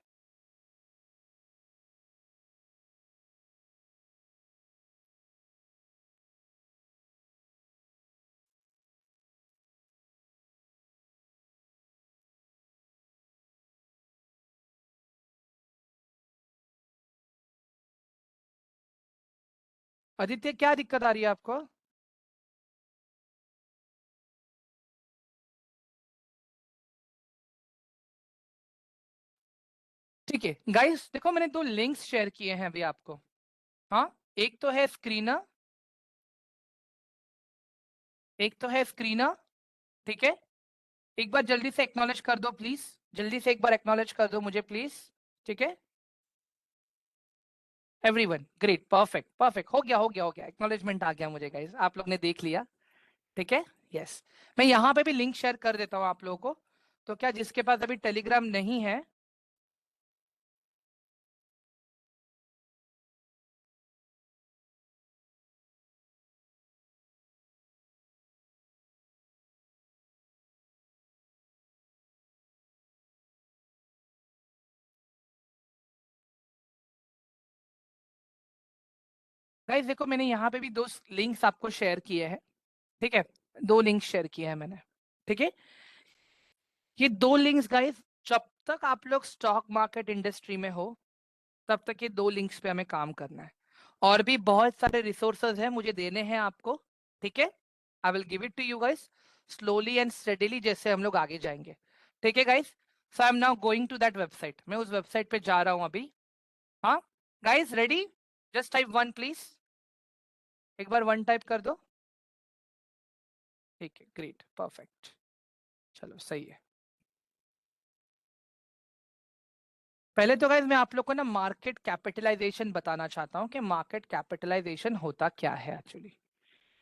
आदित्य क्या दिक्कत आ रही है आपको? ठीक है गाइस, देखो मैंने दो लिंक्स शेयर किए हैं अभी आपको। हाँ, एक तो है स्क्रीनर, एक तो है स्क्रीनर, ठीक है। एक बार जल्दी से एक्नॉलेज कर दो प्लीज, जल्दी से एक बार एक्नॉलेज कर दो मुझे प्लीज, ठीक है। एवरीवन ग्रेट, परफेक्ट परफेक्ट, हो गया एक्नॉलेजमेंट आ गया मुझे गाइस, आप लोग ने देख लिया, ठीक है। यस, मैं यहाँ पे भी लिंक शेयर कर देता हूँ आप लोगों को। तो क्या जिसके पास अभी टेलीग्राम नहीं है, गाइस देखो मैंने यहाँ पे भी दो लिंक्स आपको शेयर किए हैं, ठीक है। दो लिंक शेयर किए हैं मैंने, ठीक है। ये दो लिंक्स गाइस, जब तक आप लोग स्टॉक मार्केट इंडस्ट्री में हो तब तक ये दो लिंक्स पे हमें काम करना है। और भी बहुत सारे रिसोर्सेज हैं मुझे देने हैं आपको, ठीक है। I will give it to you guys slowly and steadily जैसे हम लोग आगे जाएंगे, ठीक है guys. So I am now going to that website, मैं उस वेबसाइट पे जा रहा हूँ अभी। हाँ guys ready, just type one please, एक बार वन टाइप कर दो, ठीक है ग्रेट परफेक्ट, चलो सही है। पहले तो गाइज मैं आप लोग को ना मार्केट कैपिटलाइजेशन बताना चाहता हूँ कि मार्केट कैपिटलाइजेशन होता क्या है एक्चुअली,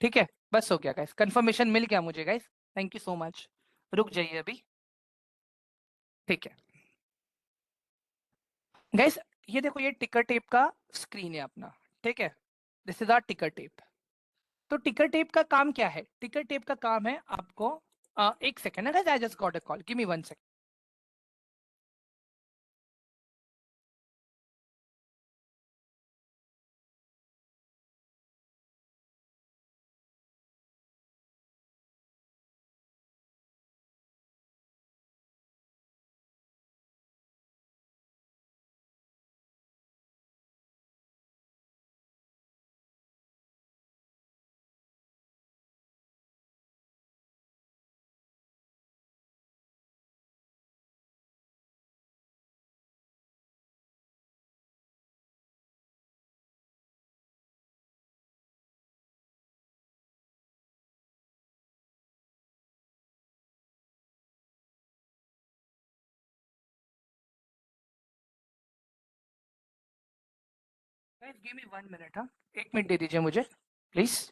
ठीक है। बस हो गया गाइज, कंफर्मेशन मिल गया मुझे guys, thank you so much. रुक जाइए अभी, ठीक है। गाइज ये देखो ये टिकर टेप का स्क्रीन है अपना, ठीक है। This is our ticker tape. तो टिकर टेप का काम क्या है, टिकर टेप का काम है आपको एक second guys, I just got a call, give me one second. Guys give me one minute, हाँ एक मिनट दे दीजिए मुझे please.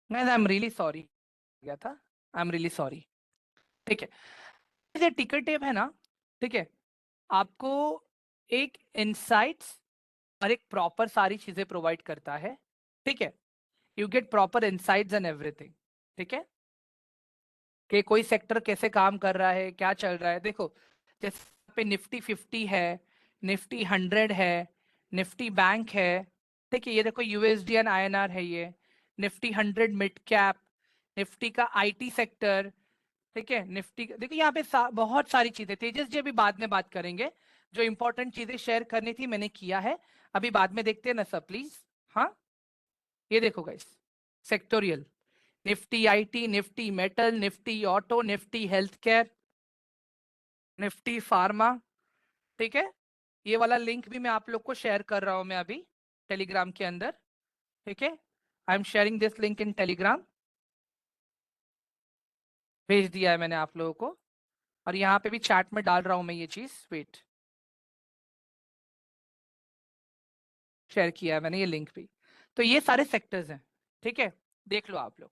Guys I am really sorry, गया था, आई एम रियली सॉरी, ठीक है। ये टिकर टेप है ना, ठीक है, आपको एक इंसाइट्स और एक प्रॉपर सारी चीजें प्रोवाइड करता है, ठीक है। You get proper insights and everything, ठीक है। कि कोई सेक्टर कैसे काम कर रहा है, क्या चल रहा है, देखो जैसे पे निफ्टी 50 है, निफ्टी 100 है, निफ्टी बैंक है, ठीक है। ये देखो यूएसडी एंड आईएनआर है ये, निफ्टी 100 मिड कैप, निफ्टी का आईटी सेक्टर, ठीक है। निफ्टी देखो यहाँ पे बहुत सारी चीजें, तेजस जी अभी बाद में बात करेंगे, जो इंपॉर्टेंट चीजें शेयर करनी थी मैंने किया है, अभी बाद में देखते हैं ना सब प्लीज। हाँ ये देखो guys, sectoral, Nifty IT, Nifty metal, Nifty auto, Nifty health care, Nifty pharma, ठीक है। ये वाला लिंक भी मैं आप लोग को शेयर कर रहा हूं मैं अभी टेलीग्राम के अंदर, ठीक है। I am sharing this link in Telegram, भेज दिया है मैंने आप लोगों को, और यहाँ पे भी चैट में डाल रहा हूं मैं ये चीज, वेट, शेयर किया है मैंने ये लिंक भी। तो ये सारे सेक्टर्स हैं, ठीक है। देख लो आप लोग,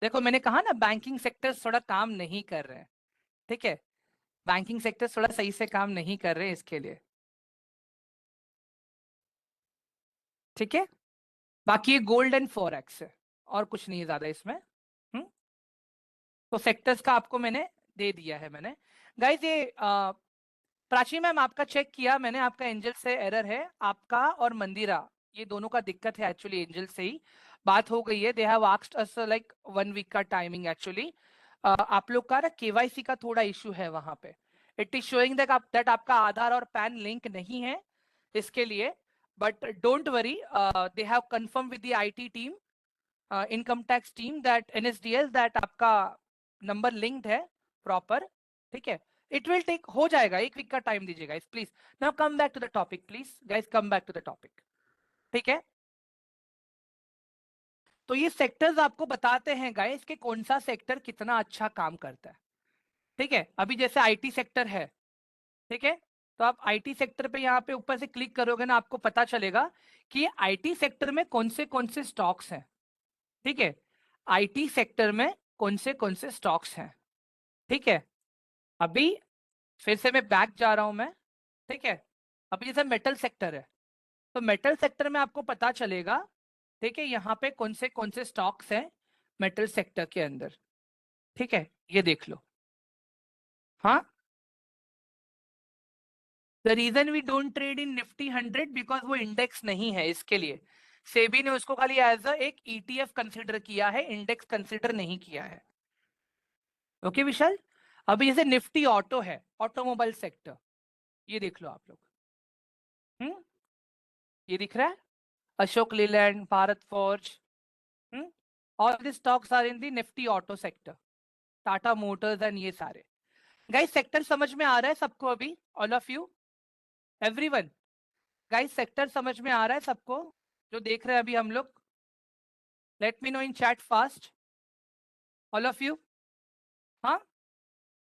देखो मैंने कहा ना बैंकिंग सेक्टर थोड़ा काम नहीं कर रहे हैं, ठीक है। बैंकिंग सेक्टर थोड़ा सही से काम नहीं कर रहे हैं इसके लिए, ठीक है। बाकी ये गोल्ड एंड फॉरेक्स है, और कुछ नहीं है ज्यादा इसमें। तो सेक्टर्स का आपको मैंने दे दिया है मैंने। गाइस ये प्राची मैम आपका चेक किया मैंने, आपका एंजल से एरर है आपका, और मंदिरा ये दोनों का दिक्कत है एक्चुअली, एंजल से ही बात हो गई है। They have asked us like 1 week का टाइमिंग एक्चुअली। आप लोग का ना केवाईसी का थोड़ा इशू है वहां पे। इट इज शोइंग दैट आपका आधार और पैन लिंक नहीं है इसके लिए, but don't worry, they have confirm with the IT team, income tax team, that NSDL, that आपका नंबर लिंक्ड है प्रॉपर। ठीक है, इट विल टेक, हो जाएगा, 1 वीक का टाइम दीजिए guys please. Now come back to the topic please guys, come back to the topic. ठीक है, तो ये सेक्टर्स आपको बताते हैं गाइस कि कौन सा सेक्टर कितना अच्छा काम करता है। ठीक है, अभी जैसे आईटी सेक्टर है, ठीक है, तो आप आईटी सेक्टर पे यहाँ पे ऊपर से क्लिक करोगे ना, आपको पता चलेगा कि आईटी सेक्टर में कौन से स्टॉक्स हैं। ठीक है, आईटी सेक्टर में कौन से स्टॉक्स हैं। ठीक है, अभी फिर से मैं बैक जा रहा हूं मैं। ठीक है, अभी जैसे मेटल सेक्टर है, तो मेटल सेक्टर में आपको पता चलेगा, ठीक है, यहाँ पे कौन से स्टॉक्स हैं मेटल सेक्टर के अंदर। ठीक है, ये देख लो। हाँ, the reason we don't trade in Nifty 100 because वो इंडेक्स नहीं है, इसके लिए सेबी ने उसको खाली एज अ एक ईटीएफ कंसिडर किया है, इंडेक्स कंसिडर नहीं किया है। ओके विशाल, अभी जैसे निफ्टी ऑटो है, ऑटोमोबाइल सेक्टर, ये देख लो आप लोग। हम्म, ये दिख रहा है, Ashok Leyland, Bharat Forge, all the stocks are in the Nifty auto sector, Tata Motors and ये सारे। गाइस सेक्टर समझ में आ रहा है सबको अभी, all of you, everyone? Guys sector समझ में आ रहा है सबको जो देख रहे हैं अभी हम लोग? Late me know in chat fast, all of you. हाँ,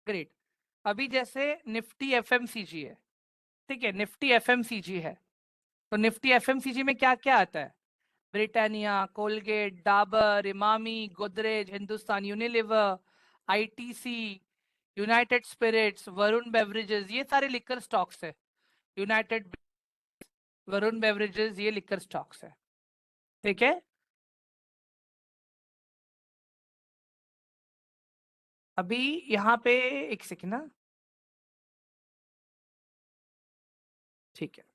ग्रेट। अभी जैसे निफ्टी एफएमसीजी है, ठीक है, निफ्टी एफएमसीजी है, तो निफ्टी एफएमसीजी में क्या क्या आता है? Britannia, Colgate, Dabur, Emami, Godrej, Hindustan Unilever, ITC, United Spirits, Varun Beverages, ये सारे लिकर स्टॉक्स है। यूनाइटेड, वरुण बेवरेजेस, ये लिकर स्टॉक्स है। ठीक है, अभी यहाँ पे एक सेकेंड ना, ठीक है,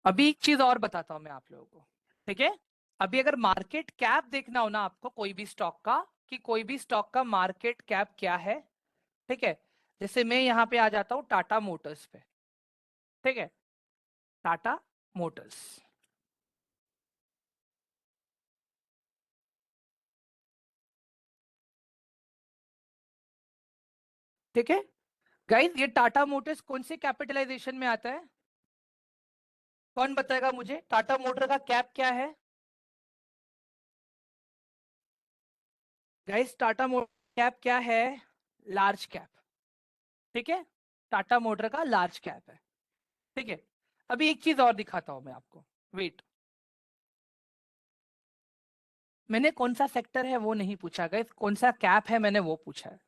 अभी एक चीज और बताता हूं मैं आप लोगों को। ठीक है, अभी अगर मार्केट कैप देखना हो ना आपको कोई भी स्टॉक का, कि कोई भी स्टॉक का मार्केट कैप क्या है, ठीक है, जैसे मैं यहाँ पे आ जाता हूँ टाटा मोटर्स पे। ठीक है, टाटा मोटर्स, ठीक है गाइस, ये टाटा मोटर्स कौन से कैपिटलाइजेशन में आता है? कौन बताएगा मुझे टाटा मोटर का कैप क्या है? गाइस टाटा मोटर कैप क्या है? Large cap. ठीक है, टाटा मोटर का लार्ज कैप है। ठीक है, अभी एक चीज और दिखाता हूं मैं आपको, वेट। मैंने कौन सा सेक्टर है वो नहीं पूछा गाइस, कौन सा कैप है मैंने वो पूछा है।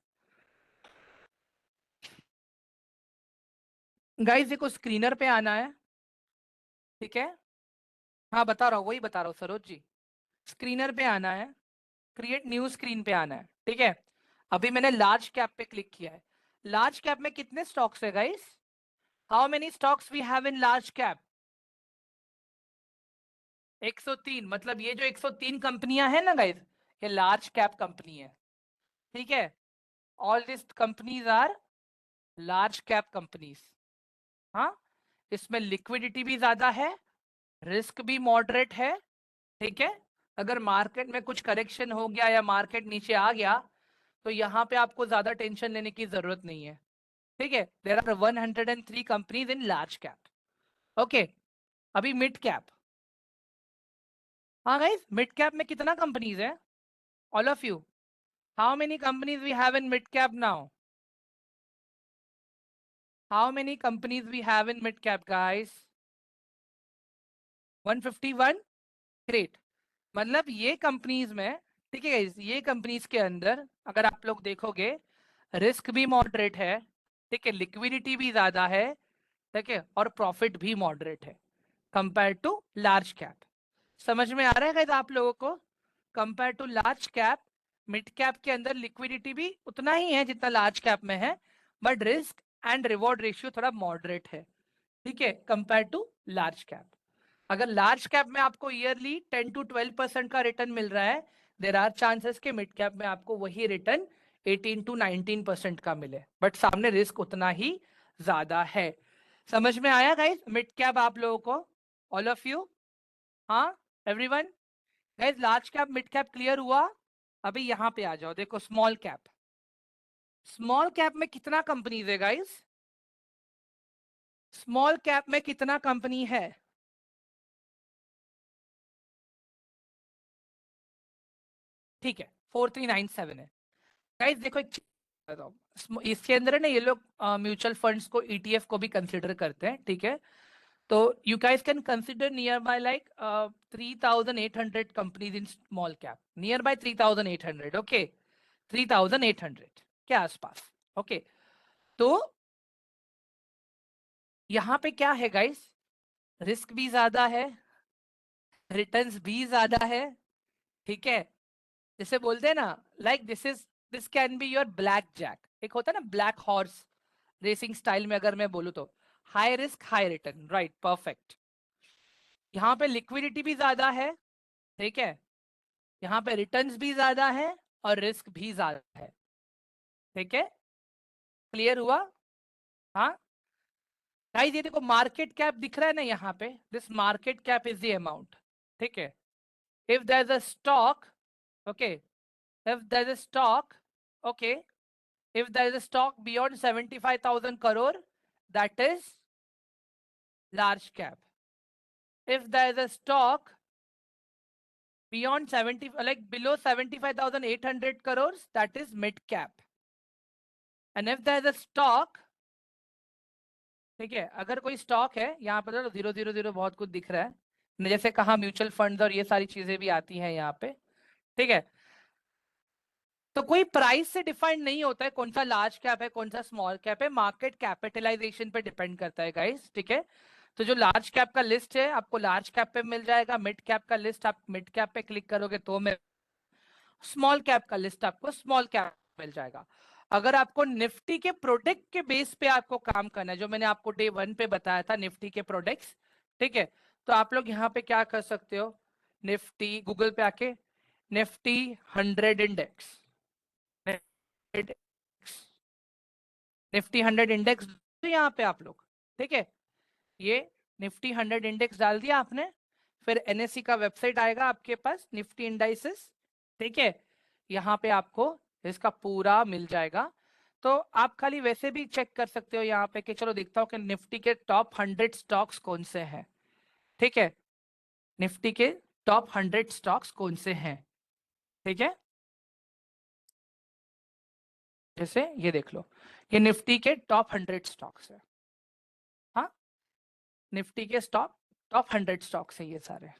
गाइस देखो, स्क्रीनर पे आना है। ठीक है, हाँ बता रहा हूँ, वही बता रहा हूँ सरोज जी। स्क्रीनर पे आना है, क्रिएट न्यू स्क्रीन पे आना है। ठीक है, अभी मैंने लार्ज कैप पे क्लिक किया है। लार्ज कैप में कितने स्टॉक्स है guys? How many stocks we have in large cap? 103, मतलब ये जो 103 कंपनियां हैं ना गाइस, ये लार्ज कैप कंपनी है। ठीक है, all this companies are large cap companies. हाँ, इसमें लिक्विडिटी भी ज्यादा है, रिस्क भी मॉडरेट है। ठीक है, अगर मार्केट में कुछ करेक्शन हो गया या मार्केट नीचे आ गया, तो यहाँ पे आपको ज्यादा टेंशन लेने की जरूरत नहीं है। ठीक है, there are 103 companies in large cap. Okay, अभी मिड कैप। हाँ गाइस, मिड कैप में कितना कंपनीज है? All of you, how many companies we have in mid cap now? How many companies we have in mid cap guys? 151, great. मतलब ये companies में, ठीक है guys, ये कंपनीज के अंदर अगर आप लोग देखोगे, रिस्क भी मॉडरेट है, ठीक है, लिक्विडिटी भी ज्यादा है, ठीक है, और प्रॉफिट भी मॉडरेट है। Compare to large cap. समझ में आ रहा है गाइस आप लोगों को? Compare to large cap, mid cap के अंदर लिक्विडिटी भी उतना ही है जितना लार्ज कैप में है, but risk and reward ratio थोड़ा मॉडरेट है, ठीक है, कंपेयर टू लार्ज कैप। अगर लार्ज कैप में आपको ईयरली 10 to 12% का रिटर्न मिल रहा है, देर आर चांसेस कि मिड कैप में आपको वही रिटर्न 18 to 19% का मिले, बट सामने रिस्क उतना ही ज्यादा है। समझ में आया गाइस मिड कैप आप लोगों को, ऑल ऑफ यू? हाँ everyone? Guys large cap mid cap clear हुआ? अभी यहां पे आ जाओ, देखो स्मॉल कैप। स्मॉल कैप में कितना कंपनीज है गाइस? स्मॉल कैप में कितना कंपनी है? ठीक है, 4397 है। गाइस देखो एक चीज बताओ, इसके अंदर है ना, ये लोग म्यूचुअल फंड्स को, ईटीएफ को भी कंसिडर करते हैं, ठीक है? तो you guys can consider near by like 3800 companies in small cap, near by 3800, okay, 3800 के आसपास, ओके। तो यहाँ पे क्या है गाइस, रिस्क भी ज्यादा है, रिटर्न्स भी ज्यादा है, ठीक है? जैसे बोलते हैं ना, like this can be your blackjack, एक होता है ना ब्लैक हॉर्स रेसिंग स्टाइल में, अगर मैं बोलूँ तो high risk high return, right, perfect. यहाँ पे लिक्विडिटी भी ज्यादा है, ठीक है, यहाँ पे रिटर्न्स भी ज्यादा है और रिस्क भी ज्यादा है, ठीक है, क्लियर हुआ? हाँ गाइस, ये देखो मार्केट कैप दिख रहा है ना यहाँ पे, this market cap is the amount, ठीक है? If there is a stock, okay, if there is a stock, okay, if there is a stock beyond 75,000 crore, that is large cap. If there is a stock beyond 70, like below 75,800 crores, that is mid cap. And if there is a stock, ठीक है, अगर कोई stock है, यहाँ पर तो 000 बहुत कुछ दिख रहा है, जैसे कहा म्यूचुअल फंड्स और ये सारी चीजें भी आती हैं यहाँ पे, ठीक है? तो कोई प्राइस से डिफाइंड नहीं होता है कौन सा लार्ज कैप है कौन सा स्मॉल कैप है, मार्केट कैपिटलाइजेशन पे डिपेंड करता है गाइस, ठीक है? तो जो लार्ज कैप का लिस्ट है आपको लार्ज कैप पे मिल जाएगा, मिड कैप का लिस्ट आप मिड कैप पे क्लिक करोगे तो मैं, स्मॉल कैप का लिस्ट आपको स्मॉल कैप मिल जाएगा। अगर आपको निफ्टी के प्रोडक्ट के बेस पे आपको काम करना है, जो मैंने आपको डे 1 पे बताया था निफ्टी के प्रोडक्ट्स, ठीक है, तो आप लोग यहाँ पे क्या कर सकते हो, निफ्टी गूगल पे आके निफ्टी 100 इंडेक्स, निफ्टी 100 इंडेक्स यहाँ पे आप लोग, ठीक है, ये निफ्टी 100 इंडेक्स डाल दिया आपने, फिर एनएससी का वेबसाइट आएगा आपके पास, निफ्टी इंडाइसेस, ठीक है, यहाँ पे आपको इसका पूरा मिल जाएगा। तो आप खाली वैसे भी चेक कर सकते हो यहाँ पे कि चलो देखता हूँ कि निफ्टी के टॉप 100 स्टॉक्स कौन से हैं, ठीक है, निफ्टी के टॉप 100 स्टॉक्स कौन से हैं, ठीक है? जैसे ये देख लो, ये निफ्टी के टॉप 100 स्टॉक्स है, हाँ, निफ्टी के स्टॉक टॉप 100 स्टॉक्स है ये सारे।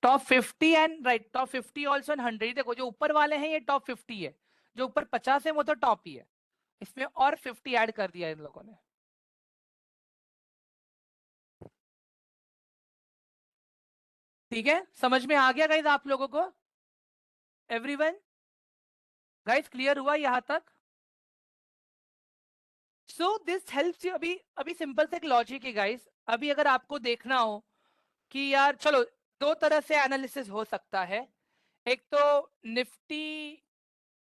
Top 50 and right, top 50 also and 100, देखो जो ऊपर वाले हैं ये टॉप 50 है, जो ऊपर 50 है वो तो टॉप ही है, इसमें और 50 ऐड कर दिया इन लोगों ने। ठीक है, समझ में आ गया गाइज आप लोगों को? एवरीवन? गाइज क्लियर हुआ यहां तक? So this helps you. अभी अभी सिंपल से एक लॉजिक है गाइज, अभी अगर आपको देखना हो कि यार चलो, दो तरह से एनालिसिस हो सकता है, एक तो निफ्टी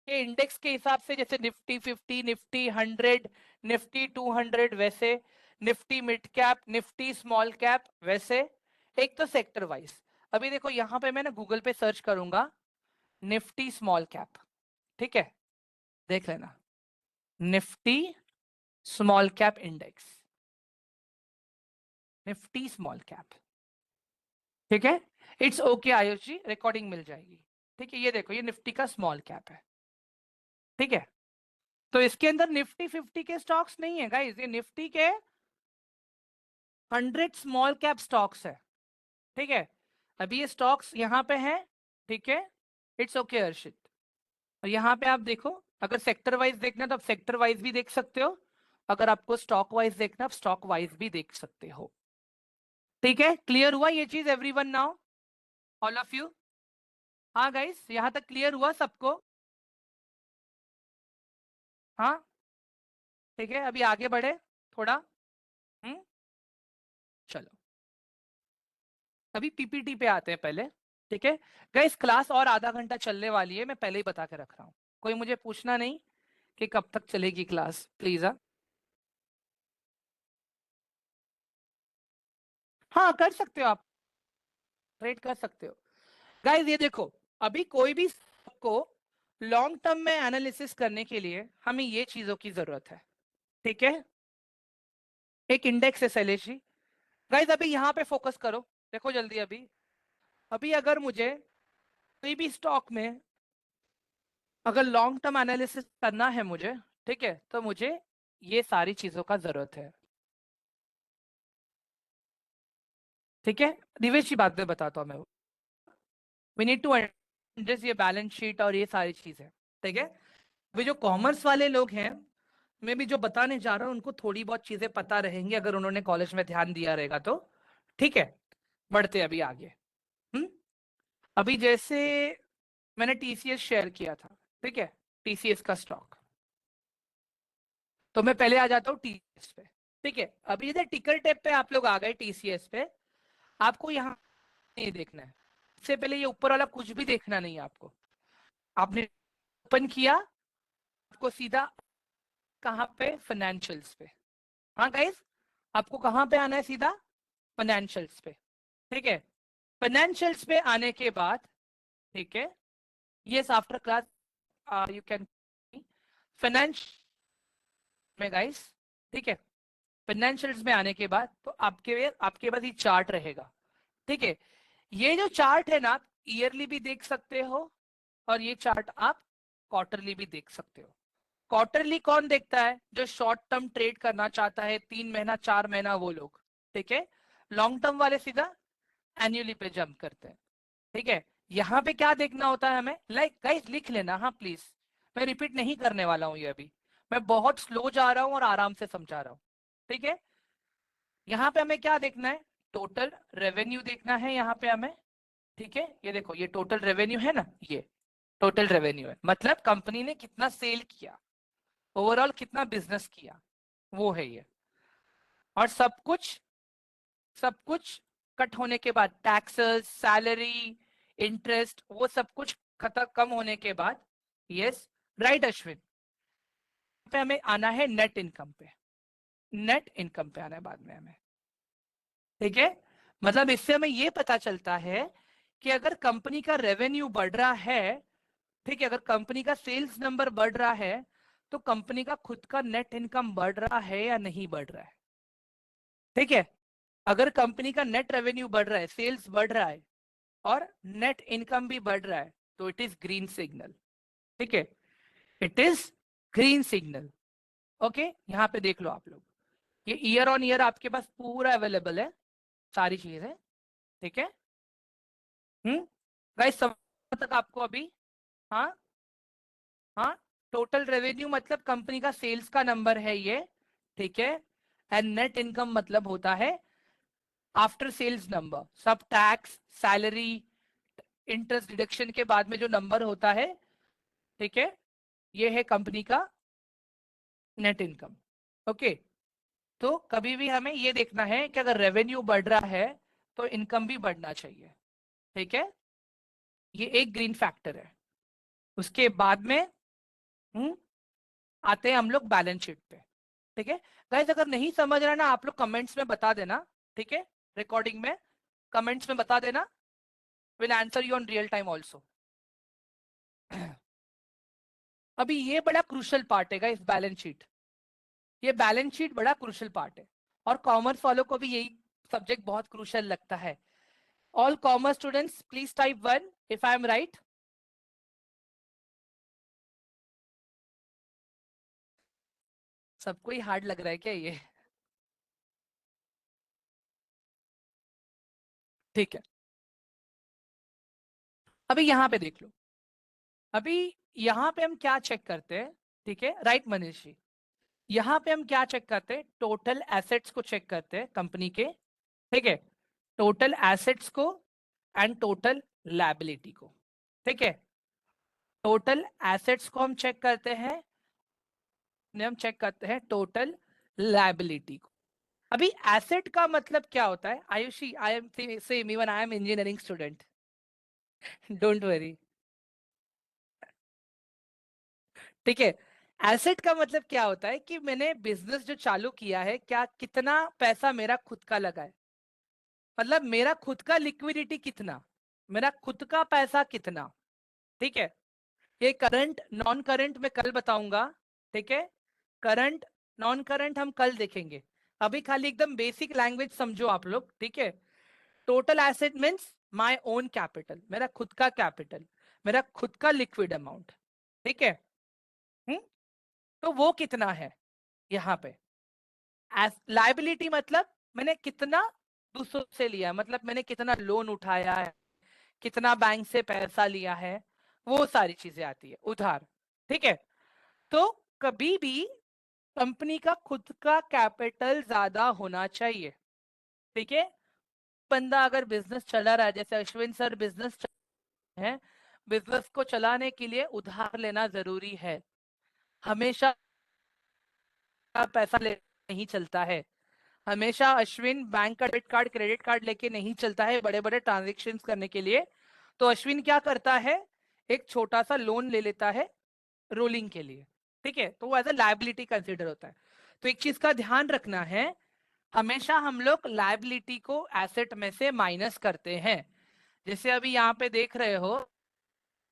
के इंडेक्स के हिसाब से, जैसे निफ्टी 50, निफ्टी 100, निफ्टी 200, वैसे Nifty mid cap, Nifty small cap, वैसे एक तो सेक्टर वाइज। अभी देखो यहाँ पे मैं ना गूगल पे सर्च करूंगा निफ्टी स्मॉल कैप, ठीक है, देख लेना, Nifty small cap index, Nifty small cap, ठीक है, it's okay Ayush ji, recording मिल जाएगी, ठीक है? ये देखो ये निफ्टी का स्मॉल कैप है, ठीक है? तो इसके अंदर निफ्टी 50 के स्टॉक्स नहीं है गाइस, ये निफ्टी के 100 स्मॉल कैप स्टॉक्स है, ठीक है? अभी ये स्टॉक्स यहाँ पे हैं, ठीक है, इट्स ओके हर्षित। और यहाँ पे आप देखो, अगर सेक्टर वाइज देखना तो आप सेक्टर वाइज भी देख सकते हो, अगर आपको स्टॉक वाइज देखना, आप स्टॉक वाइज भी देख सकते हो। ठीक है, क्लियर हुआ ये चीज everyone now, all of you? हाँ गाइस, यहां तक क्लियर हुआ सबको? हाँ, ठीक है, अभी आगे बढ़े थोड़ा। हम्म, चलो अभी पीपीटी पे आते हैं पहले। ठीक है गाइस, क्लास और आधा घंटा चलने वाली है, मैं पहले ही बता के रख रहा हूँ। कोई मुझे पूछना नहीं कि कब तक चलेगी क्लास, प्लीज। हाँ, हाँ कर सकते हो आप, ट्रेड कर सकते हो। गाइस ये देखो, अभी कोई भी को लॉन्ग टर्म में एनालिसिस करने के लिए हमें ये चीजों की जरूरत है। ठीक है, एक इंडेक्स है सैलेशी। गाइस अभी यहाँ पे फोकस करो, देखो जल्दी। अभी अभी अगर मुझे कोई भी स्टॉक में अगर लॉन्ग टर्म एनालिसिस करना है मुझे, ठीक है, तो मुझे ये सारी चीजों का जरूरत है। ठीक है, दिवेश की बात में बताता हूँ मैं। वी नीड टू अंडरस्टैंड ये बैलेंस शीट और ये सारी चीजें। ठीक है, अभी जो कॉमर्स वाले लोग हैं, मैं भी जो बताने जा रहा हूँ उनको थोड़ी बहुत चीजें पता रहेंगी अगर उन्होंने कॉलेज में ध्यान दिया रहेगा तो। ठीक है, बढ़ते अभी आगे। हम्म, अभी जैसे मैंने टीसीएस शेयर किया था, ठीक है, टीसीएस का स्टॉक, तो मैं पहले आ जाता हूँ टीसीएस पे। ठीक है, अभी इधर टिकर टेप पे आप लोग आ गए टीसीएस पे, आपको यहाँ नहीं देखना है। इससे पहले ये ऊपर वाला कुछ भी देखना नहीं है आपको। आपने ओपन किया, आपको सीधा कहाँ पे, फाइनेंशियल्स पे। हाँ गाइस, आपको कहाँ पे आना है, सीधा फाइनेंशियल्स पे। ठीक है, फाइनेंशियल्स पे आने के बाद, ठीक है, yes after class you can finance में गाइस। ठीक है, फाइनेंशियल्स में आने के बाद तो आपके पास ये चार्ट रहेगा। ठीक है, ये जो चार्ट है ना, आप ईयरली भी देख सकते हो और ये चार्ट आप क्वार्टरली भी देख सकते हो। क्वार्टरली कौन देखता है? जो शॉर्ट टर्म ट्रेड करना चाहता है, 3 महीना 4 महीना, वो लोग। ठीक है, लॉन्ग टर्म वाले सीधा एन्युअली पे जंप करते हैं। ठीक है, यहाँ पे क्या देखना होता है हमें, लाइक गाइस लिख लेना, हाँ प्लीज। मैं रिपीट नहीं करने वाला हूँ ये अभी, मैं बहुत स्लो जा रहा हूँ और आराम से समझा रहा हूँ। ठीक है, यहाँ पे हमें क्या देखना है, टोटल रेवेन्यू देखना है यहाँ पे हमें। ठीक है, ये देखो, ये टोटल रेवेन्यू है ना, ये टोटल रेवेन्यू है, मतलब कंपनी ने कितना सेल किया, ओवरऑल कितना बिजनेस किया, वो है ये। और सब कुछ कट होने के बाद, टैक्सेस, सैलरी, इंटरेस्ट, वो सब कुछ खत्म कम होने के बाद, यस राइट अश्विन, पे हमें आना है नेट इनकम पे। नेट इनकम पे आना है बाद में हमें। ठीक है, मतलब इससे हमें ये पता चलता है कि अगर कंपनी का रेवेन्यू बढ़ रहा है, ठीक है, अगर कंपनी का सेल्स नंबर बढ़ रहा है, तो कंपनी का खुद का नेट इनकम बढ़ रहा है या नहीं बढ़ रहा है। ठीक है, अगर कंपनी का नेट रेवेन्यू बढ़ रहा है, सेल्स बढ़ रहा है और नेट इनकम भी बढ़ रहा है, तो इट इज ग्रीन सिग्नल। ठीक है, it is green signal. Okay, यहाँ पे देख लो आप लोग, ये ईयर ऑन ईयर आपके पास पूरा अवेलेबल है, सारी चीजें। ठीक है, गाइस समझ तक आपको अभी? हाँ, हाँ, टोटल रेवेन्यू मतलब कंपनी का सेल्स का नंबर है ये। ठीक है, एंड नेट इनकम मतलब होता है आफ्टर सेल्स नंबर, सब टैक्स, सैलरी, इंटरेस्ट डिडक्शन के बाद में जो नंबर होता है। ठीक है, ये है कंपनी का नेट इनकम। ओके, तो कभी भी हमें ये देखना है कि अगर रेवेन्यू बढ़ रहा है तो इनकम भी बढ़ना चाहिए। ठीक है, ये एक ग्रीन फैक्टर है। उसके बाद में हम्म आते हैं हम लोग बैलेंस शीट पे। ठीक है गाइस, अगर नहीं समझ रहा ना, आप लोग कमेंट्स में बता देना। ठीक है, रिकॉर्डिंग में कमेंट्स में बता देना, will answer you on real time also. अभी ये बड़ा क्रूशल पार्ट है गाइस, बैलेंस शीट। ये बैलेंस शीट बड़ा क्रूशल पार्ट है, और कॉमर्स वालों को भी यही सब्जेक्ट बहुत क्रूशल लगता है। All commerce students please type 1 if I am right. सबको ही हार्ड लग रहा है क्या ये? ठीक है, अभी यहाँ पे देख लो। अभी यहाँ पे हम क्या चेक करते हैं? ठीक है, राइट मनीष जी, यहाँ पे हम क्या चेक करते हैं, टोटल एसेट्स को चेक करते हैं कंपनी के, ठीक है, टोटल एसेट्स को एंड टोटल लायबिलिटी को, ठीक है। टोटल एसेट्स को हम चेक करते हैं, हम चेक करते हैं टोटल लायबिलिटी को। अभी एसेट का मतलब क्या होता है Ayushi, I am same, even I am engineering student, don't worry, ठीक है। एसेट का मतलब क्या होता है कि मैंने बिजनेस जो चालू किया है, क्या कितना पैसा मेरा खुद का लगा है, मतलब मेरा खुद का लिक्विडिटी कितना, मेरा खुद का पैसा कितना, ठीक है। ये करंट नॉन करंट में कल बताऊंगा, ठीक है। करंट नॉन करंट हम कल देखेंगे, अभी खाली एकदम बेसिक लैंग्वेज समझो आप लोग, ठीक है। Total asset means my own capital, मेरा खुद का कैपिटल, मेरा खुद का लिक्विड अमाउंट, ठीक है। तो वो कितना है यहाँ पे। लाइबिलिटी मतलब मैंने कितना दूसरों से लिया, मतलब मैंने कितना लोन उठाया है, कितना बैंक से पैसा लिया है, वो सारी चीजें आती है, उधार, ठीक है। तो कभी भी कंपनी का खुद का कैपिटल ज्यादा होना चाहिए, ठीक है। बंदा अगर बिजनेस चला रहा है, जैसे अश्विन सर बिजनेस है, बिजनेस को चलाने के लिए उधार लेना जरूरी है, हमेशा पैसा ले नहीं चलता है, हमेशा अश्विन बैंक का डेबिट कार्ड क्रेडिट कार्ड लेके नहीं चलता है बड़े बड़े ट्रांजेक्शन्स करने के लिए। तो अश्विन क्या करता है, एक छोटा सा लोन ले लेता है रोलिंग के लिए, ठीक है, तो वो एज अ लायबिलिटी कंसिडर होता है। तो एक चीज का ध्यान रखना है, हमेशा हम लोग लायबिलिटी को एसेट में से माइनस करते हैं। जैसे अभी यहाँ पे देख रहे हो,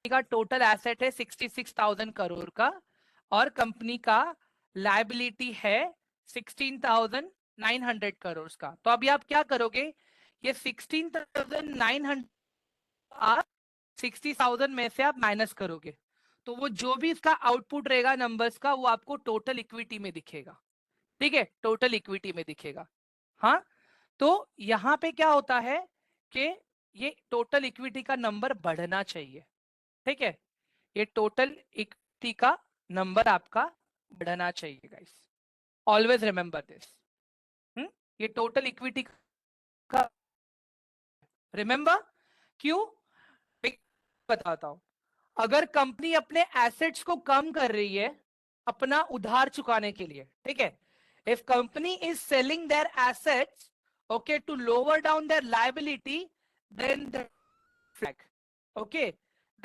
का टोटल एसेट है 66,000 करोड़ का, और कंपनी का लायबिलिटी है 16,900 करोड़ का। तो अभी आप क्या करोगे, ये 16,900 आप 60,000 में से आप माइनस करोगे, तो वो जो भी इसका आउटपुट रहेगा नंबर्स का, वो आपको टोटल इक्विटी में दिखेगा, ठीक है, टोटल इक्विटी में दिखेगा। हाँ, तो यहाँ पे क्या होता है कि ये टोटल इक्विटी का नंबर बढ़ना चाहिए, ठीक है, ये टोटल इक्विटी का नंबर आपका बढ़ना चाहिए गाइस, ऑलवेज रिमेंबर दिस। ये टोटल इक्विटी का रिमेंबर, क्यों, बताता हूं। अगर कंपनी अपने एसेट्स को कम कर रही है अपना उधार चुकाने के लिए, ठीक है, if company is selling their assets, okay, to lower down their liability, then the flag, okay,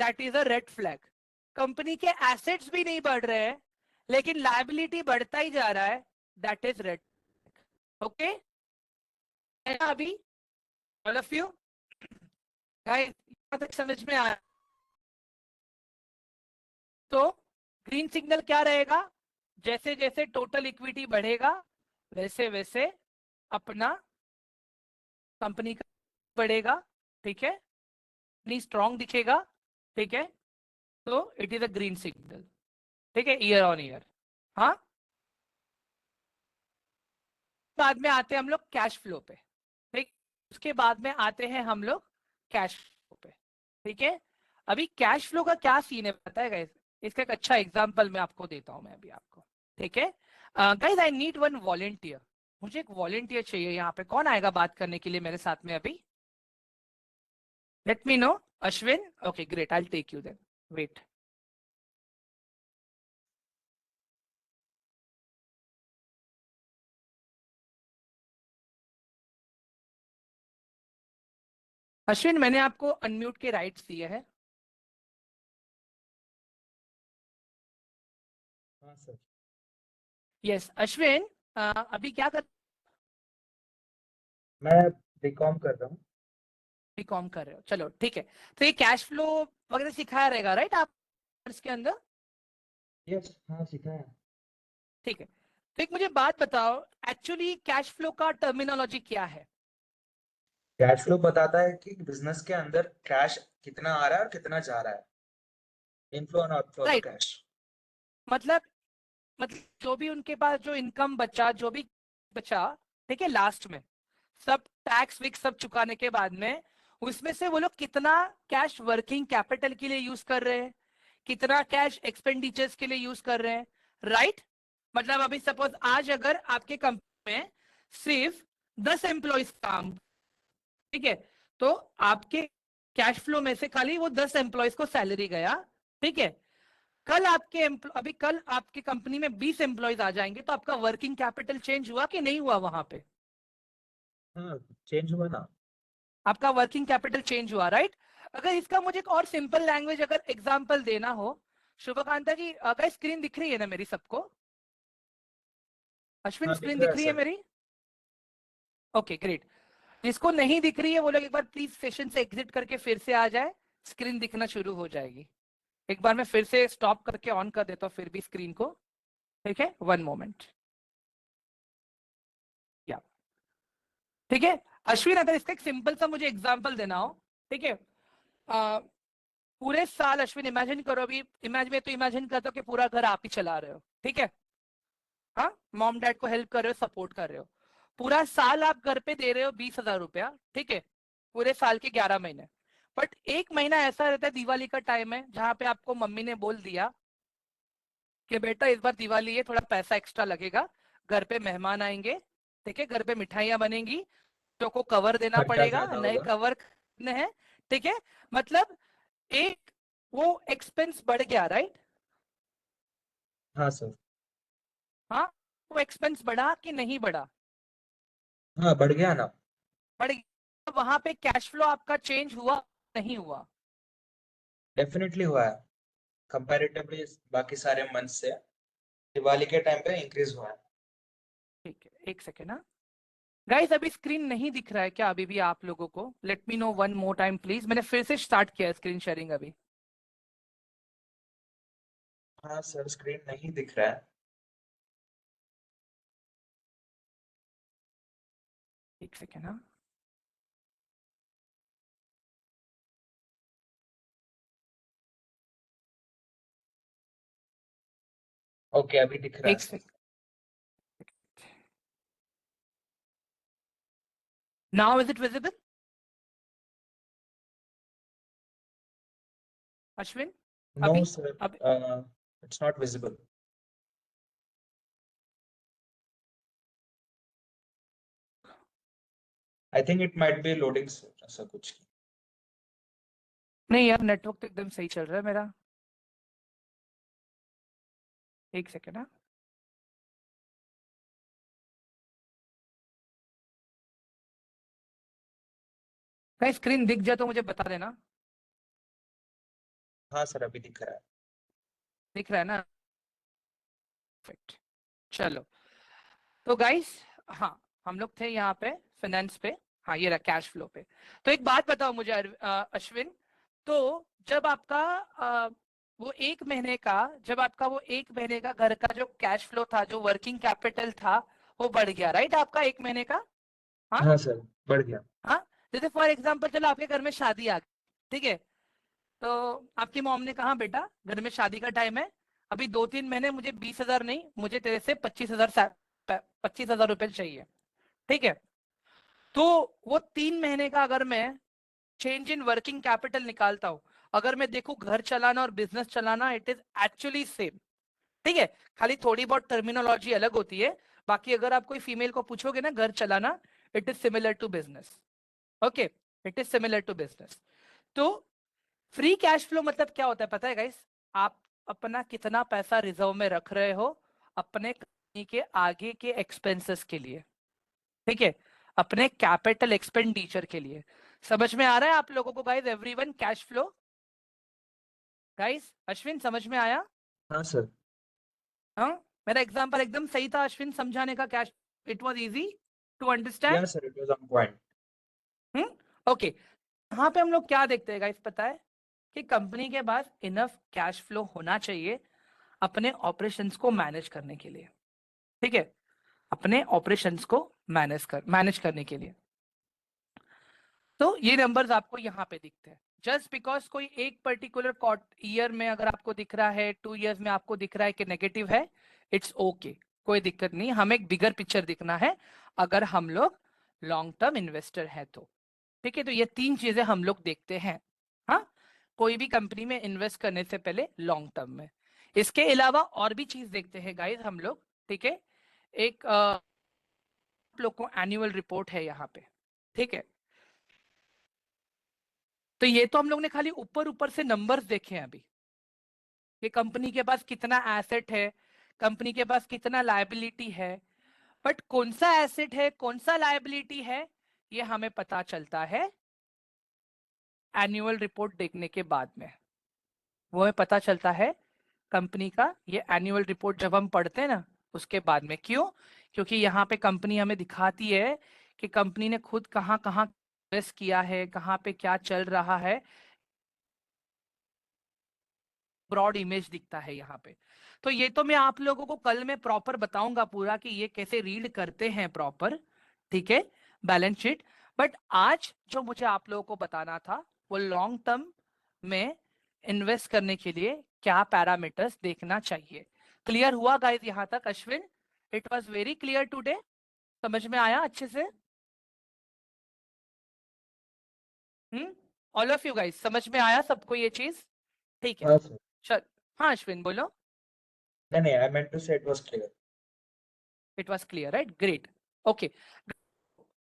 that is a red flag. Company के एसेट्स भी नहीं बढ़ रहे हैं लेकिन लायबिलिटी बढ़ता ही जा रहा है, दैट इज रेड, ओके। अभी ऑल ऑफ यू गाइस यहां तक समझ में आया, तो ग्रीन सिग्नल क्या रहेगा, जैसे जैसे टोटल इक्विटी बढ़ेगा वैसे वैसे अपना कंपनी का बढ़ेगा, ठीक है, कंपनी स्ट्रॉन्ग दिखेगा, ठीक है, तो it is a green signal, ठीक है, ईयर ऑन ईयर। हाँ, बाद में आते हैं हम लोग कैश फ्लो पे, ठीक, उसके बाद में आते हैं हम लोग कैश फ्लो पे, ठीक है। अभी कैश फ्लो का क्या सीन है पता है गाइस, इसका एक अच्छा एग्जांपल मैं आपको देता हूं मैं अभी आपको, ठीक है। Guys I need one volunteer, मुझे एक वॉलेंटियर चाहिए यहाँ पे, कौन आएगा बात करने के लिए मेरे साथ में अभी, let me know. Ashwin, okay great, I take you then, wait. Ashwin मैंने आपको अनम्यूट के राइट्स दिए हैं। हाँ सर। यस अश्विन, अभी क्या कर, मैं बीकॉम कर रहा हूँ। बीकॉम कर रहे हो, चलो ठीक है। तो ये कैश फ्लो वगैरह सिखाया रहेगा राइट आप इसके अंदर, यस, हाँ सिखाया। ठीक है। तो एक मुझे बात बताओ, एक्चुअली कैश फ्लो का टर्मिनोलॉजी क्या है। कैश फ्लो बताता है कि बिजनेस के अंदर कैश कितना आ रहा है और कितना जा रहा है। इनफ्लो और आउटफ्लो ऑफ राइट, कैश। मतलब जो भी उनके पास जो इनकम बचा, जो भी बचा, ठीक है, लास्ट में सब टैक्स विक्स सब चुकाने के बाद में, उसमें से वो लोग कितना कैश वर्किंग कैपिटल के लिए यूज कर रहे हैं, कितना कैश एक्सपेंडिचर्स के लिए यूज कर रहे हैं, राइट। मतलब अभी सपोज आज अगर आपके कंपनी में सिर्फ 10 एम्प्लॉइज काम, ठीक है, तो आपके कैश फ्लो में से खाली वो 10 एम्प्लॉइज को सैलरी गया, ठीक है। कल आपके अभी कल आपकी कंपनी में 20 एम्प्लॉइज आ जाएंगे, तो आपका वर्किंग कैपिटल चेंज हुआ कि नहीं हुआ वहां पे? हाँ चेंज हुआ ना। आपका वर्किंग कैपिटल चेंज हुआ, राइट। अगर इसका मुझे एक और सिंपल लैंग्वेज अगर एग्जांपल देना हो, शुभकांता जी, अगर स्क्रीन दिख रही है ना मेरी सबको? अश्विन हाँ दिख स्क्रीन रहा दिख है रही है सर। मेरी? Okay great. जिसको नहीं दिख रही है वो लोग एक बार प्लीज सेशन से एग्जिट करके फिर से आ जाए, स्क्रीन दिखना शुरू हो जाएगी। एक बार मैं फिर से स्टॉप करके ऑन कर देता हूँ फिर भी स्क्रीन को, ठीक है, 1 मोमेंट। या ठीक है। अश्विन, अगर इसका एक सिंपल सा मुझे एग्जांपल देना हो, ठीक है, पूरे साल अश्विन इमेजिन करो, अभी इमेजिन में तो इमेजिन करता हूँ कि पूरा घर आप ही चला रहे हो, ठीक है, हाँ, मॉम डैड को हेल्प कर रहे हो, सपोर्ट कर रहे हो, पूरा साल आप घर पे दे रहे हो 20,000 रुपया, ठीक है, पूरे साल के 11 महीने। बट एक महीना ऐसा रहता है, दिवाली का टाइम है, जहां पे आपको मम्मी ने बोल दिया कि बेटा इस बार दिवाली है, थोड़ा पैसा एक्स्ट्रा लगेगा, घर पे मेहमान आएंगे, ठीक है, घर पे मिठाइयां बनेंगी, तो को कवर देना खर्चा पड़ेगा, ज्यादा नए होगा। कवर है, ठीक है। मतलब एक वो एक्सपेंस बढ़ गया, राइट? हाँ सर। हाँ, वो एक्सपेंस बढ़ा कि नहीं बढ़ा? हाँ बढ़ गया ना। बढ़ गया। वहां पे कैश फ्लो आपका चेंज हुआ नहीं हुआ? डेफिनेटली हुआ है। कंपैरेटिवली बाकी सारे मंथ से दिवाली के टाइम पे इंक्रीज हुआ है। ठीक है, एक सेकेंड। हाँ गाइस, अभी स्क्रीन नहीं दिख रहा है क्या अभी भी आप लोगों को? Let me no one more time please. मैंने फिर से स्टार्ट किया है स्क्रीन शेयरिंग अभी। हाँ सर स्क्रीन नहीं दिख रहा है। एक सेकेंड। हाँ ओके अभी दिख रहा है एक sir. Second. Now is it visible? Ashwin, no अभी सर, अभी it's not visible. I think it might be loading sir, ऐसा कुछ। नहीं यार, नेटवर्क तो एकदम सही चल रहा है मेरा। एक सेकेंड। हाँ गाइस, स्क्रीन दिख जाए तो मुझे बता देना। हाँ सर अभी दिख रहा है। दिख रहा है ना? परफेक्ट। चलो, तो गाइस, हाँ, हम लोग थे यहाँ पे फाइनेंस पे। हाँ, ये रहा कैश फ्लो पे। तो एक बात बताओ मुझे अश्विन, तो जब आपका जब आपका वो 1 महीने का घर का जो कैश फ्लो था, जो वर्किंग कैपिटल था, वो बढ़ गया, राइट, आपका 1 महीने का? हाँ हाँ सर बढ़ गया। हाँ। जैसे फॉर एग्जाम्पल, चलो आपके घर में शादी आ गई, ठीक है, तो आपकी मॉम ने कहा बेटा घर में शादी का टाइम है, अभी 2-3 महीने मुझे 20,000 नहीं, मुझे तेरे से 25,000 रुपए चाहिए, ठीक है। तो वो 3 महीने का अगर मैं चेंज इन वर्किंग कैपिटल निकालता हूं, अगर मैं देखूं घर चलाना और बिजनेस चलाना, इट इज एक्चुअली सेम, ठीक है। खाली थोड़ी बहुत टर्मिनोलॉजी अलग होती है, बाकी अगर आप कोई फीमेल को पूछोगे ना घर चलाना, it is similar to business. Okay, it is similar to business. तो फ्री कैश फ्लो मतलब क्या होता है पता है गाइस? आप अपना कितना पैसा रिजर्व में रख रहे हो अपने कंपनी के आगे के एक्सपेंसेस के लिए, ठीक है, अपने कैपिटल एक्सपेंडिचर के लिए। समझ में आ रहा है आप लोगों को guys? Everyone, cash flow? Guys, Ashwin समझ में आया? हाँ सर। हाँ, मेरा एग्जांपल एकदम सही था अश्विन समझाने का? Cash, it was easy to या understand. Sir it was on point. Okay. यहाँ पे हम लोग क्या देखते हैं गाइस पता है? कि कंपनी के पास इनफ कैश फ्लो होना चाहिए अपने ऑपरेशंस को मैनेज करने के लिए, ठीक है, अपने ऑपरेशंस को मैनेज करने के लिए। तो ये नंबर्स आपको यहाँ पे दिखते हैं। जस्ट बिकॉज कोई एक पर्टिकुलर ईयर में अगर आपको दिख रहा है, 2 इयर्स में आपको दिख रहा है कि नेगेटिव है, इट्स ओके, कोई दिक्कत नहीं। हमें एक बिगर पिक्चर दिखना है अगर हम लोग लॉन्ग टर्म इन्वेस्टर है तो, ठीक है। तो ये 3 चीजें हम लोग देखते हैं, हाँ, कोई भी कंपनी में इन्वेस्ट करने से पहले लॉन्ग टर्म में। इसके अलावा और भी चीज देखते हैं गाइस हम लोग, ठीक है, एक आप लोग को एनुअल रिपोर्ट है यहाँ पे, ठीक है। तो ये तो हम लोग ने खाली ऊपर ऊपर से नंबर्स देखे हैं अभी, कि कंपनी के पास कितना एसेट है, कंपनी के पास कितना लायबिलिटी है, बट कौन सा एसेट है कौन सा लायबिलिटी है ये हमें पता चलता है एनुअल रिपोर्ट देखने के बाद में। वो हमें पता चलता है कंपनी का ये एनुअल रिपोर्ट जब हम पढ़ते हैं ना उसके बाद में। क्यों? क्योंकि यहाँ पे कंपनी हमें दिखाती है कि कंपनी ने खुद कहाँ कहाँ इन्वेस्ट किया है, कहाँ पे क्या चल रहा है, ब्रॉड इमेज दिखता है यहाँ पे। तो ये तो मैं आप लोगों को कल में प्रॉपर बताऊंगा पूरा कि ये कैसे रीड करते हैं प्रॉपर, ठीक है, बैलेंस शीट। बट आज जो मुझे आप लोगों को बताना था वो लॉन्ग टर्म में इन्वेस्ट करने के लिए क्या पैरामीटर्स देखना चाहिए। क्लियर हुआ गाइस यहाँ तक? Ashwin, it was very clear today, समझ में आया अच्छे से? ऑल ऑफ यू गाइस समझ में आया सबको ये चीज? ठीक है, हाँ सर। चल। हाँ अश्विन बोलो। नहीं नहीं, आई मेंट टू से it was clear. It was clear, right? Great, okay.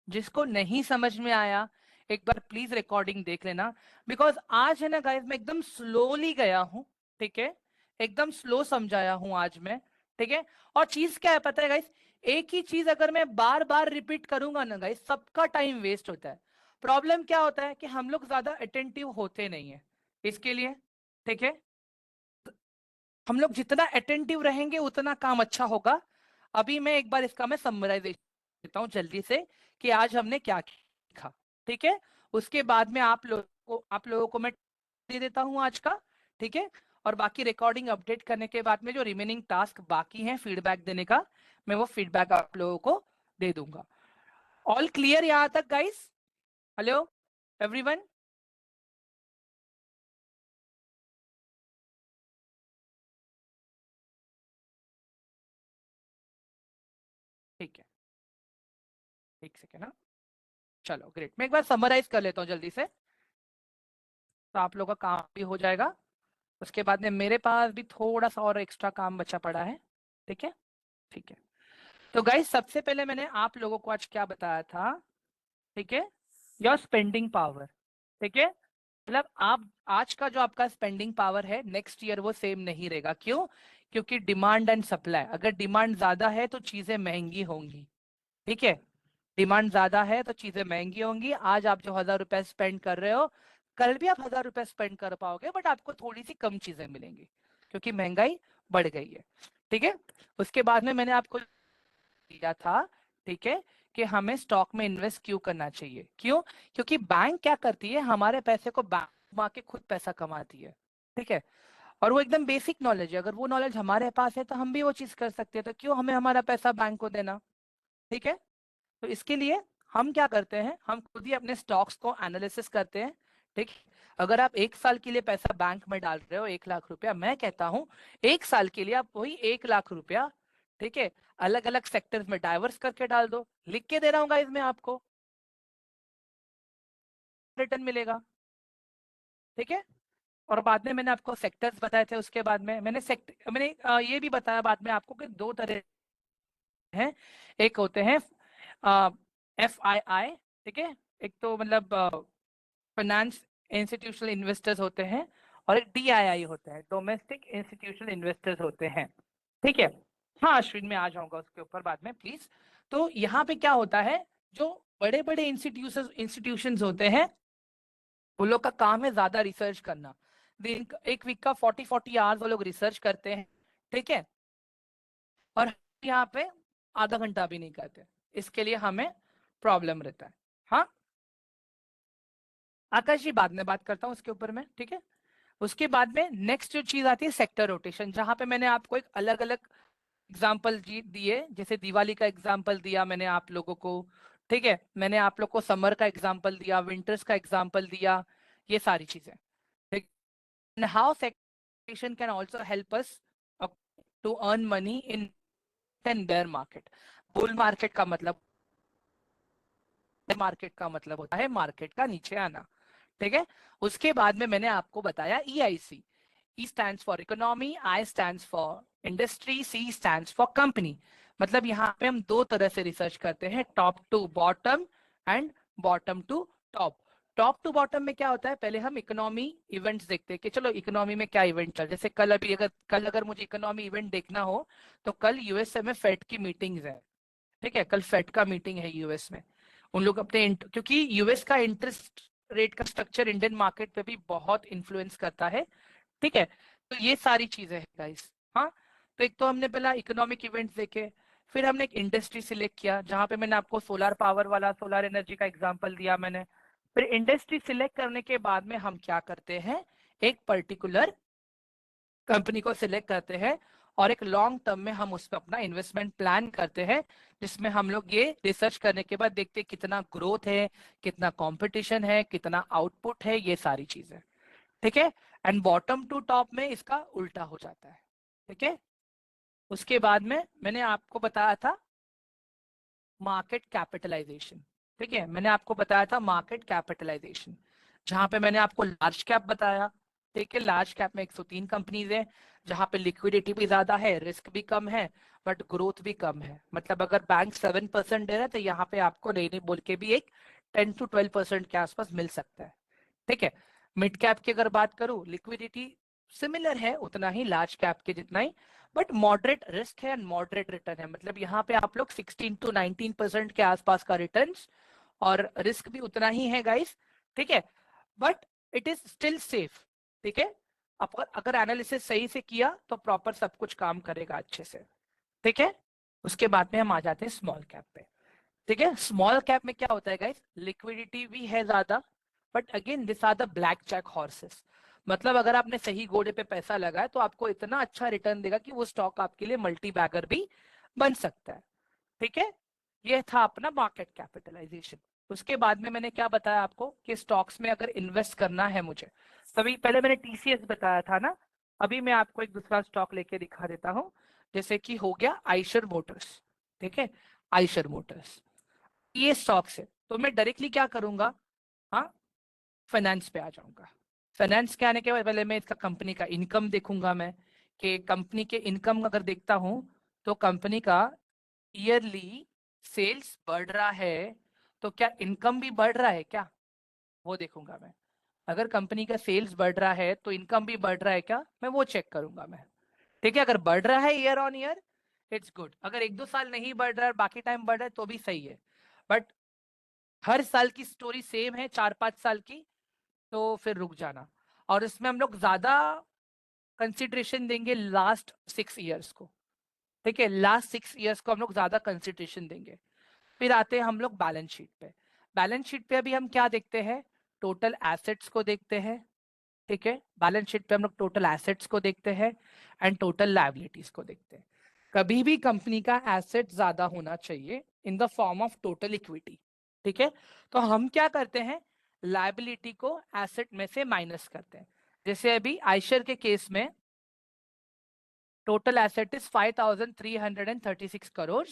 जिसको नहीं समझ में आया एक बार प्लीज रिकॉर्डिंग देख लेना, बिकॉज आज है ना गाइस मैं एकदम स्लोली गया हूँ, ठीक है, एकदम स्लो समझाया हूँ आज मैं, ठीक है। और चीज क्या है पता है गाइस, एक ही चीज अगर मैं बार बार रिपीट करूंगा ना गाइस सबका टाइम वेस्ट होता है। प्रॉब्लम क्या होता है कि हम लोग ज्यादा अटेंटिव होते नहीं है इसके लिए, ठीक है। हम लोग जितना अटेंटिव रहेंगे उतना काम अच्छा होगा। अभी मैं एक बार इसका मैं समराइजेशन देता हूँ जल्दी से कि आज हमने क्या सीखा, ठीक है। उसके बाद में आप लोगों को मैं दे देता हूँ आज का, ठीक है। और बाकी रिकॉर्डिंग अपडेट करने के बाद में जो रिमेनिंग टास्क बाकी है फीडबैक देने का, मैं वो फीडबैक आप लोगों को दे दूंगा। ऑल क्लियर यहाँ तक गाइस? Hello everyone? ठीक है, एक सेकेंड ना, चलो ग्रेट। मैं एक बार समराइज कर लेता हूँ जल्दी से, तो आप लोगों का काम भी हो जाएगा। उसके बाद में मेरे पास भी थोड़ा सा और एक्स्ट्रा काम बचा पड़ा है, ठीक है। ठीक है, तो गाइस सबसे पहले मैंने आप लोगों को आज क्या बताया था, ठीक है, योर स्पेंडिंग पावर, ठीक है। मतलब आप आज का जो आपका स्पेंडिंग पावर है नेक्स्ट ईयर वो सेम नहीं रहेगा। क्यों? क्योंकि डिमांड एंड सप्लाई, अगर डिमांड ज्यादा है तो चीजें महंगी होंगी, ठीक है। डिमांड ज्यादा है तो चीजें महंगी होंगी। आज आप जो 1,000 रुपए स्पेंड कर रहे हो कल भी आप 1,000 रुपए स्पेंड कर पाओगे, बट आपको थोड़ी सी कम चीजें मिलेंगी क्योंकि महंगाई बढ़ गई है, ठीक है। उसके बाद में मैंने आपको दिया था, ठीक है, कि हमें स्टॉक में इन्वेस्ट क्यों करना चाहिए। क्यों? क्योंकि बैंक क्या करती है, हमारे पैसे को बैंक घुमा के खुद पैसा कमाती है, ठीक है। और वो एकदम बेसिक नॉलेज है, अगर वो नॉलेज हमारे पास है तो हम भी वो चीज कर सकते हैं, तो क्यों हमें हमारा पैसा बैंक को देना, ठीक है। तो इसके लिए हम क्या करते हैं, हम खुद ही अपने स्टॉक्स को एनालिसिस करते हैं, ठीक। अगर आप 1 साल के लिए पैसा बैंक में डाल रहे हो 1 लाख रुपया, मैं कहता हूं 1 साल के लिए आप वही 1 लाख रुपया, ठीक है, अलग अलग सेक्टर्स में डाइवर्स करके डाल दो। लिख के दे रहा हूँ गाइस मैं आपको, रिटर्न मिलेगा, ठीक है। और बाद में मैंने आपको सेक्टर्स बताए थे, उसके बाद में मैंने ये भी बताया बाद में आपको कि दो तरह हैं। एक होते हैं FII, ठीक है, एक तो मतलब फाइनेंस इंस्टीट्यूशनल इन्वेस्टर्स होते हैं, और एक DII होते हैं, डोमेस्टिक इंस्टीट्यूशनल इन्वेस्टर्स होते हैं, ठीक है। हाँ अश्विन में आ जाऊंगा उसके ऊपर बाद में प्लीज। तो यहाँ पे क्या होता है, जो बड़े बड़े इंस्टीट्यूशंस होते हैं वो लोग का काम है ज्यादा रिसर्च करना। दिन एक वीक का 40 आवर्स वो लोग रिसर्च करते हैं, ठीक है। और यहाँ पे आधा घंटा भी नहीं करते, इसके लिए हमें प्रॉब्लम रहता है। हाँ आकाश जी, बाद में बात करता हूँ उसके ऊपर में, ठीक है। उसके बाद में नेक्स्ट जो चीज आती है सेक्टर रोटेशन, जहां पे मैंने आपको एक अलग अलग एग्जाम्पल जी दिए, जैसे दिवाली का एग्जाम्पल दिया मैंने आप लोगों को, ठीक है। मैंने आप लोग को समर का एग्जाम्पल दिया, विंटर्स का एग्जाम्पल दिया, ये सारी चीजें, ठीक। And how sector can also help us to earn money in an bear market. Bull market का मतलब होता है मार्केट का नीचे आना, ठीक है। उसके बाद में मैंने आपको बताया EIC। E stands for economy, I stands for industry, C stands for company. मतलब यहाँ पे हम दो तरह से रिसर्च करते हैं, top to bottom and bottom to top. Top to bottom में क्या होता है, पहले हम इकोनॉमी इवेंट्स देखते हैं कि चलो इकोनॉमी में क्या इवेंट चल, जैसे कल अगर मुझे इकोनॉमी इवेंट देखना हो तो कल यूएसए में फेड की मीटिंग्स है। ठीक है, कल फेड का मीटिंग है यूएस में। उन लोग अपने क्योंकि यूएस का इंटरेस्ट रेट का स्ट्रक्चर इंडियन मार्केट पे भी बहुत इन्फ्लुएंस करता है। ठीक है, तो ये सारी चीजें हैं गाइस। हाँ, तो एक तो हमने पहला इकोनॉमिक इवेंट्स देखे, फिर हमने एक इंडस्ट्री सिलेक्ट किया जहां पे मैंने आपको सोलर पावर वाला सोलर एनर्जी का एग्जांपल दिया मैंने। फिर इंडस्ट्री सिलेक्ट करने के बाद में हम क्या करते हैं, एक पर्टिकुलर कंपनी को सिलेक्ट करते हैं और एक लॉन्ग टर्म में हम उस पर अपना इन्वेस्टमेंट प्लान करते हैं, जिसमें हम लोग ये रिसर्च करने के बाद देखते हैं कितना ग्रोथ है, कितना कंपटीशन है, कितना आउटपुट है, ये सारी चीजें। ठीक है, एंड बॉटम टू टॉप में इसका उल्टा हो जाता है। ठीक है, उसके बाद में मैंने आपको बताया था मार्केट कैपिटलाइजेशन। ठीक है, मैंने आपको बताया था मार्केट कैपिटलाइजेशन, जहां पे मैंने आपको लार्ज कैप बताया। ठीक है, लार्ज कैप में 103 कंपनीज है, जहां पे लिक्विडिटी भी ज्यादा है, रिस्क भी कम है, बट ग्रोथ भी कम है। मतलब अगर बैंक 7% दे रहा है तो यहाँ पे आपको नहीं नहीं बोल के भी एक 10 to 12% के आसपास मिल सकता है। ठीक है, मिड कैप की अगर बात करूं, लिक्विडिटी सिमिलर है उतना ही लार्ज कैप के जितना ही, बट मॉडरेट रिस्क है एंड मॉडरेट रिटर्न है। मतलब यहाँ पे आप लोग 16 to 19% के आसपास का रिटर्न, और रिस्क भी उतना ही है गाइस। ठीक है, but it is still safe. ठीक है, अगर एनालिसिस सही से किया तो प्रॉपर सब कुछ काम करेगा अच्छे से। ठीक है, उसके बाद में हम आ जाते हैं स्मॉल कैप पे। ठीक है, स्मॉल कैप में क्या होता है गाइस, लिक्विडिटी भी है ज्यादा, but again this are the black check horses. मतलब अगर आपने सही घोड़े पे पैसा लगाया तो आपको इतना अच्छा रिटर्न देगा कि वो स्टॉक आपके लिए मल्टी बैगर भी बन सकता है। ठीक है, ये था अपना मार्केट कैपिटलाइजेशन। उसके बाद में मैंने क्या बताया आपको कि स्टॉक्स में अगर इन्वेस्ट करना है मुझे, तभी पहले मैंने टीसीएस बताया था ना, अभी मैं आपको एक दूसरा स्टॉक लेके दिखा देता हूँ, जैसे कि हो गया आइशर मोटर्स। ठीक है, आइशर मोटर्स ये स्टॉक्स है, तो मैं डायरेक्टली क्या करूंगा, हाँ, फाइनेंस पे आ जाऊंगा। फाइनेंस के आने के बाद पहले मैं इसका कंपनी का इनकम देखूंगा मैं, कि कंपनी के इनकम अगर देखता हूं तो कंपनी का ईयरली सेल्स बढ़ रहा है, तो क्या इनकम भी बढ़ रहा है क्या, वो देखूंगा मैं। अगर कंपनी का सेल्स बढ़ रहा है तो इनकम भी बढ़ रहा है क्या, मैं वो चेक करूंगा मैं। ठीक है, अगर बढ़ रहा है year on year, it's good. अगर एक दो साल नहीं बढ़ रहा है बाकी टाइम बढ़ रहा है तो भी सही है, बट हर साल की स्टोरी सेम है 4-5 साल की, तो फिर रुक जाना। और इसमें हम लोग ज्यादा कंसिडरेशन देंगे लास्ट 6 ईयर्स को। ठीक है, लास्ट 6 ईयर्स को हम लोग ज्यादा कंसिडरेशन देंगे। फिर आते हैं हम लोग बैलेंस शीट पे। बैलेंस शीट पे अभी हम क्या देखते हैं, टोटल एसेट्स को देखते हैं। ठीक है, बैलेंस शीट पे हम लोग टोटल एसेट्स को देखते हैं एंड टोटल लायबिलिटीज को देखते हैं। कभी भी कंपनी का एसेट ज्यादा होना चाहिए in the form of total equity. ठीक है, तो हम क्या करते हैं, लायबिलिटी को एसेट में से माइनस करते हैं। जैसे अभी आयशर के केस में total asset is 5336 crore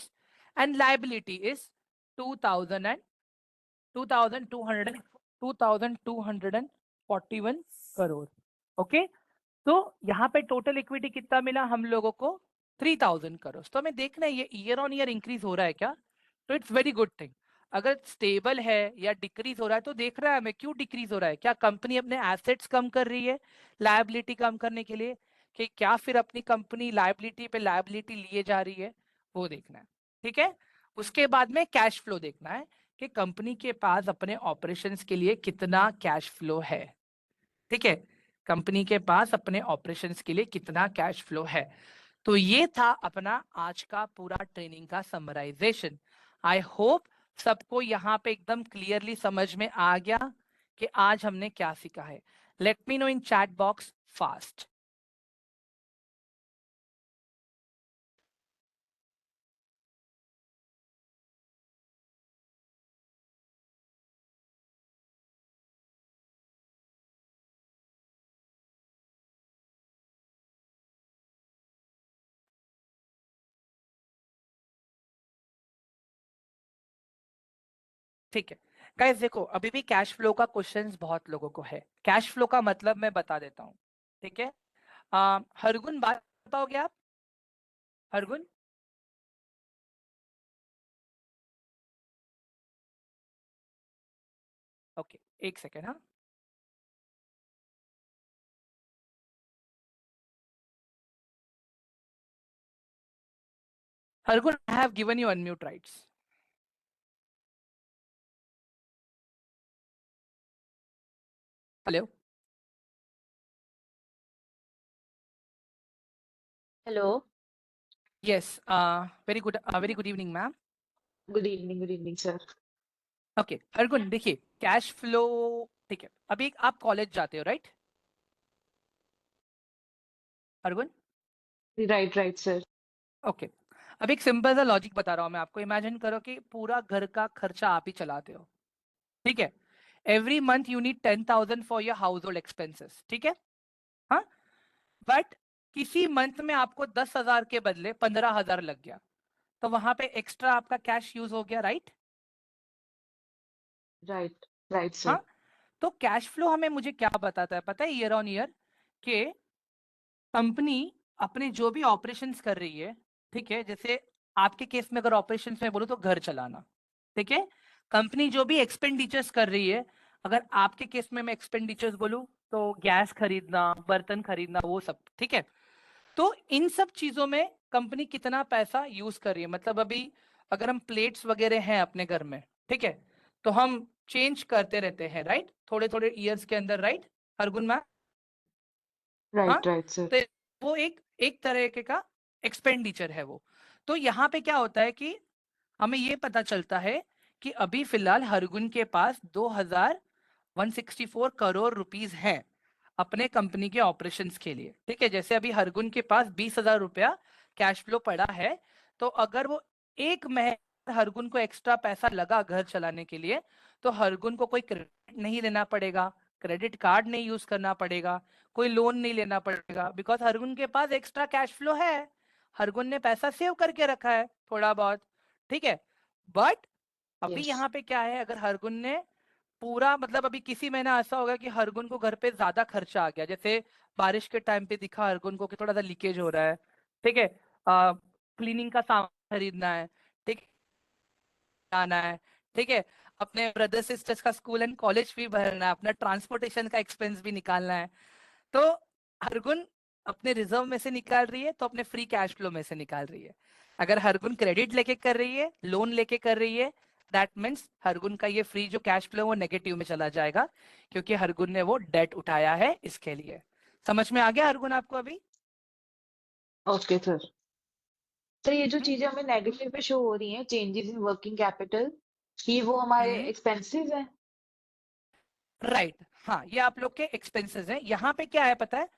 and liability is 2000 and 2200 2241 crore. Okay, तो यहाँ पे टोटल इक्विटी कितना मिला हम लोगों को, 3000 करोड़। तो हमें देखना है ये ईयर ऑन ईयर इंक्रीज हो रहा है क्या, तो इट्स वेरी गुड थिंग। अगर स्टेबल है या डिक्रीज हो रहा है तो देख रहा है हमें क्यों डिक्रीज हो रहा है, क्या कंपनी अपने एसेट्स कम कर रही है लायबिलिटी कम करने के लिए, कि क्या फिर अपनी कंपनी लायबिलिटी पे लायबिलिटी लिए जा रही है, वो देखना है। ठीक है, उसके बाद में कैश फ्लो देखना है कि कंपनी के पास अपने ऑपरेशंस के लिए कितना कैश फ्लो है। ठीक है, कंपनी के पास अपने ऑपरेशंस के लिए कितना कैश फ्लो है। तो ये था अपना आज का पूरा ट्रेनिंग का समराइजेशन। आई होप सबको यहाँ पे एकदम क्लियरली समझ में आ गया कि आज हमने क्या सीखा है। Late me know in chat box fast. ठीक है गाइस, देखो अभी भी कैश फ्लो का क्वेश्चंस बहुत लोगों को है। कैश फ्लो का मतलब मैं बता देता हूँ। ठीक है, हरगुन बात पाओगे आप? हरगुन, ओके, एक सेकेंड। हाँ, Hargun, I have given you unmute rights. Hello. Hello. Yes, very good evening ma'am. Good evening sir. Okay Hargun, देखिए कैश फ्लो, ठीक है, अभी आप कॉलेज जाते हो right Hargun? Right right sir. Okay, अब एक सिंपल सा लॉजिक बता रहा हूं मैं आपको। इमेजिन करो कि पूरा घर का खर्चा आप ही चलाते हो, ठीक है? Every month you need 10,000 for your house hold expenses, ठीक है? हाँ, बट किसी मंथ में आपको 10,000 के बदले 15,000 लग गया, तो वहां पे एक्स्ट्रा आपका कैश यूज हो गया, राइट? Right right sir. हाँ, तो कैश फ्लो हमें मुझे क्या बताता है पता है? ईयर ऑन ईयर के कंपनी अपने जो भी ऑपरेशंस कर रही है, ठीक है, जैसे आपके केस में अगर ऑपरेशंस में बोलूं तो घर चलाना, ठीक है, कंपनी जो भी एक्सपेंडिचर्स कर रही है, अगर आपके केस में मैं एक्सपेंडिचर्स बोलूं तो गैस खरीदना, बर्तन खरीदना, वो सब, ठीक है? तो इन सब चीजों में कंपनी कितना पैसा यूज कर रही है, मतलब अभी अगर हम प्लेट्स वगैरह हैं अपने घर में, ठीक है, तो हम चेंज करते रहते हैं, राइट, थोड़े थोड़े ईयर्स के अंदर, राइट हरगुन मैम? हाँ, राइट राइट सर। तो वो एक एक तरह का एक्सपेंडिचर है वो। तो यहाँ पे क्या होता है कि हमें ये पता चलता है कि अभी फिलहाल हरगुन के पास 2,164 करोड़ रुपीस हैं अपने कंपनी के ऑपरेशंस के लिए, ठीक है? जैसे अभी हरगुन के पास 20,000 रुपया कैश फ्लो पड़ा है, तो अगर वो एक महीने हरगुन को एक्स्ट्रा पैसा लगा घर चलाने के लिए, तो हरगुन को कोई क्रेडिट नहीं लेना पड़ेगा, क्रेडिट कार्ड नहीं यूज करना पड़ेगा, कोई लोन नहीं लेना पड़ेगा, बिकॉज हरगुन के पास एक्स्ट्रा कैश फ्लो है, हरगुन ने पैसा सेव करके रखा है थोड़ा बहुत, ठीक है? बट अभी यस। यहाँ पे क्या है, अगर हरगुन ने पूरा, मतलब अभी किसी महीना ऐसा होगा कि हरगुन को घर पे ज्यादा खर्चा आ गया, जैसे बारिश के टाइम पे दिखा हरगुन को कि थोड़ा सा लीकेज हो रहा है, ठीक है, क्लीनिंग का सामान खरीदना है, ठीक है, आना है, ठीक है, अपने ब्रदर सिस्टर्स का स्कूल एंड कॉलेज फी भरना है, अपना ट्रांसपोर्टेशन का एक्सपेंस भी निकालना है, तो हरगुन अपने रिजर्व में से निकाल रही है, तो अपने फ्री कैश फ्लो में से निकाल रही है। अगर हरगुन क्रेडिट लेके कर रही है, लोन लेके कर रही है, दैट मीन्स हरगुन का ये फ्री जो कैश फ्लो वो नेगेटिव में चला जाएगा, क्योंकि हरगुन ने वो डेट उठाया है इसके लिए। समझ में आ गया हरगुन आपको अभी? Okay sir. सर ये जो हम्म चीजें हमें नेगेटिव पे शो हो रही हैं, चेंजेस इन वर्किंग कैपिटल, कि वो हमारे हम्म, एक्सपेंसेस हैं। राइट, हाँ, ये आप लोग के एक्सपेंसेस हैं। यहाँ पे क्या है पता है,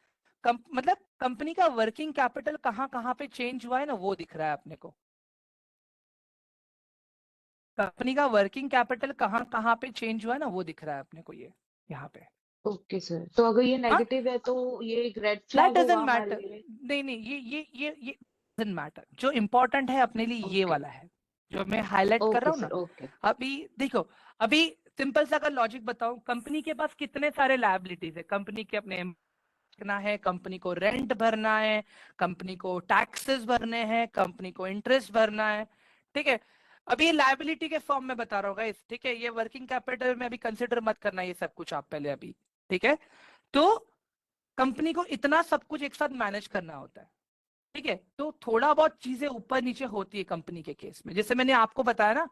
मतलब कंपनी का वर्किंग कैपिटल कहाँ कहाँ पे चेंज हुआ है ना, वो दिख रहा है अपने को। कंपनी का वर्किंग कैपिटल कहाँ कहाँ पे चेंज हुआ है ना, वो दिख रहा है अपने को, ये यहाँ पे। ओके सर, तो अगर ये हाँ, नेगेटिव है तो ये एक रेड दैट फ्लैग होगा डजंट हमारे मैटर। लिए। नहीं नहीं, ये डजंट मैटर। जो इम्पोर्टेंट है अपने लिए ये ओके। वाला है, जो मैं हाईलाइट कर रहा ओके हूँ सर। ना। ओके। अभी देखो, अभी सिंपल सा अगर लॉजिक बताऊं, कंपनी के पास कितने सारे लायबिलिटीज है, कंपनी के अपने रखना है, कंपनी को रेंट भरना है, कंपनी को टैक्सेस भरने हैं, कंपनी को इंटरेस्ट भरना है, ठीक है? अभी ये लायबिलिटी के फॉर्म में बता रहा हूँ गाइस, ठीक है? ये वर्किंग कैपिटल में अभी कंसिडर मत करना ये सब कुछ आप पहले अभी, ठीक है? तो कंपनी को इतना सब कुछ एक साथ मैनेज करना होता है, ठीक है? तो थोड़ा बहुत चीजें ऊपर नीचे होती है कंपनी के केस में, जैसे मैंने आपको बताया ना,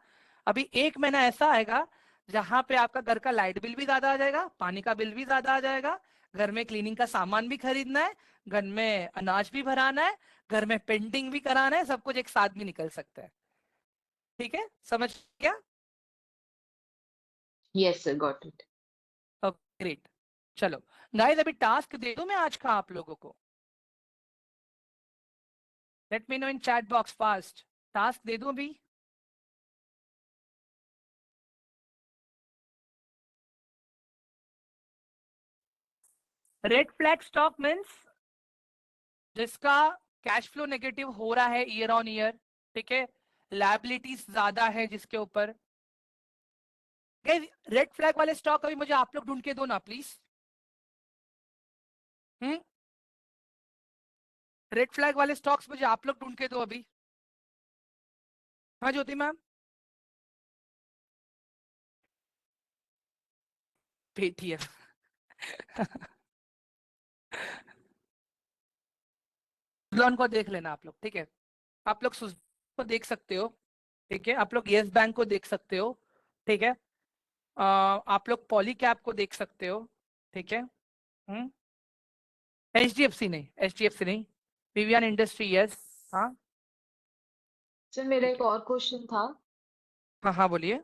अभी एक महीना ऐसा आएगा जहां पे आपका घर का लाइट बिल भी ज्यादा आ जाएगा, पानी का बिल भी ज्यादा आ जाएगा, घर में क्लीनिंग का सामान भी खरीदना है, घर में अनाज भी भराना है, घर में पेंटिंग भी कराना है, सब कुछ एक साथ भी निकल सकता है, ठीक है? समझ गया? Yes sir, got it. Great. चलो गाइस, अभी टास्क दे दूं मैं आज का आप लोगों को? Let me know in chat box fast. Task दे दूं अभी? रेड फ्लैग स्टॉक मीन्स जिसका कैश फ्लो नेगेटिव हो रहा है ईयर ऑन ईयर, ठीक है, लायबिलिटीज ज्यादा है जिसके ऊपर। रेड फ्लैग वाले स्टॉक अभी मुझे आप लोग ढूंढ के दो ना प्लीज। हम्म रेड फ्लैग वाले स्टॉक्स मुझे आप लोग ढूंढ के दो अभी। हाँ ज्योति मैम। पेटीएम। सुजलॉन को देख लेना आप लोग, ठीक है। आप लोग सुजलॉन को देख सकते हो, ठीक है। आप लोग यस बैंक को देख सकते हो, ठीक है। आप लोग पॉलीकैब को देख सकते हो, ठीक है। एचडीएफसी नहीं, एचडीएफसी नहीं। PVR industry yes. हाँ सर मेरा ठीक एक है। और क्वेश्चन था। हाँ हाँ बोलिए।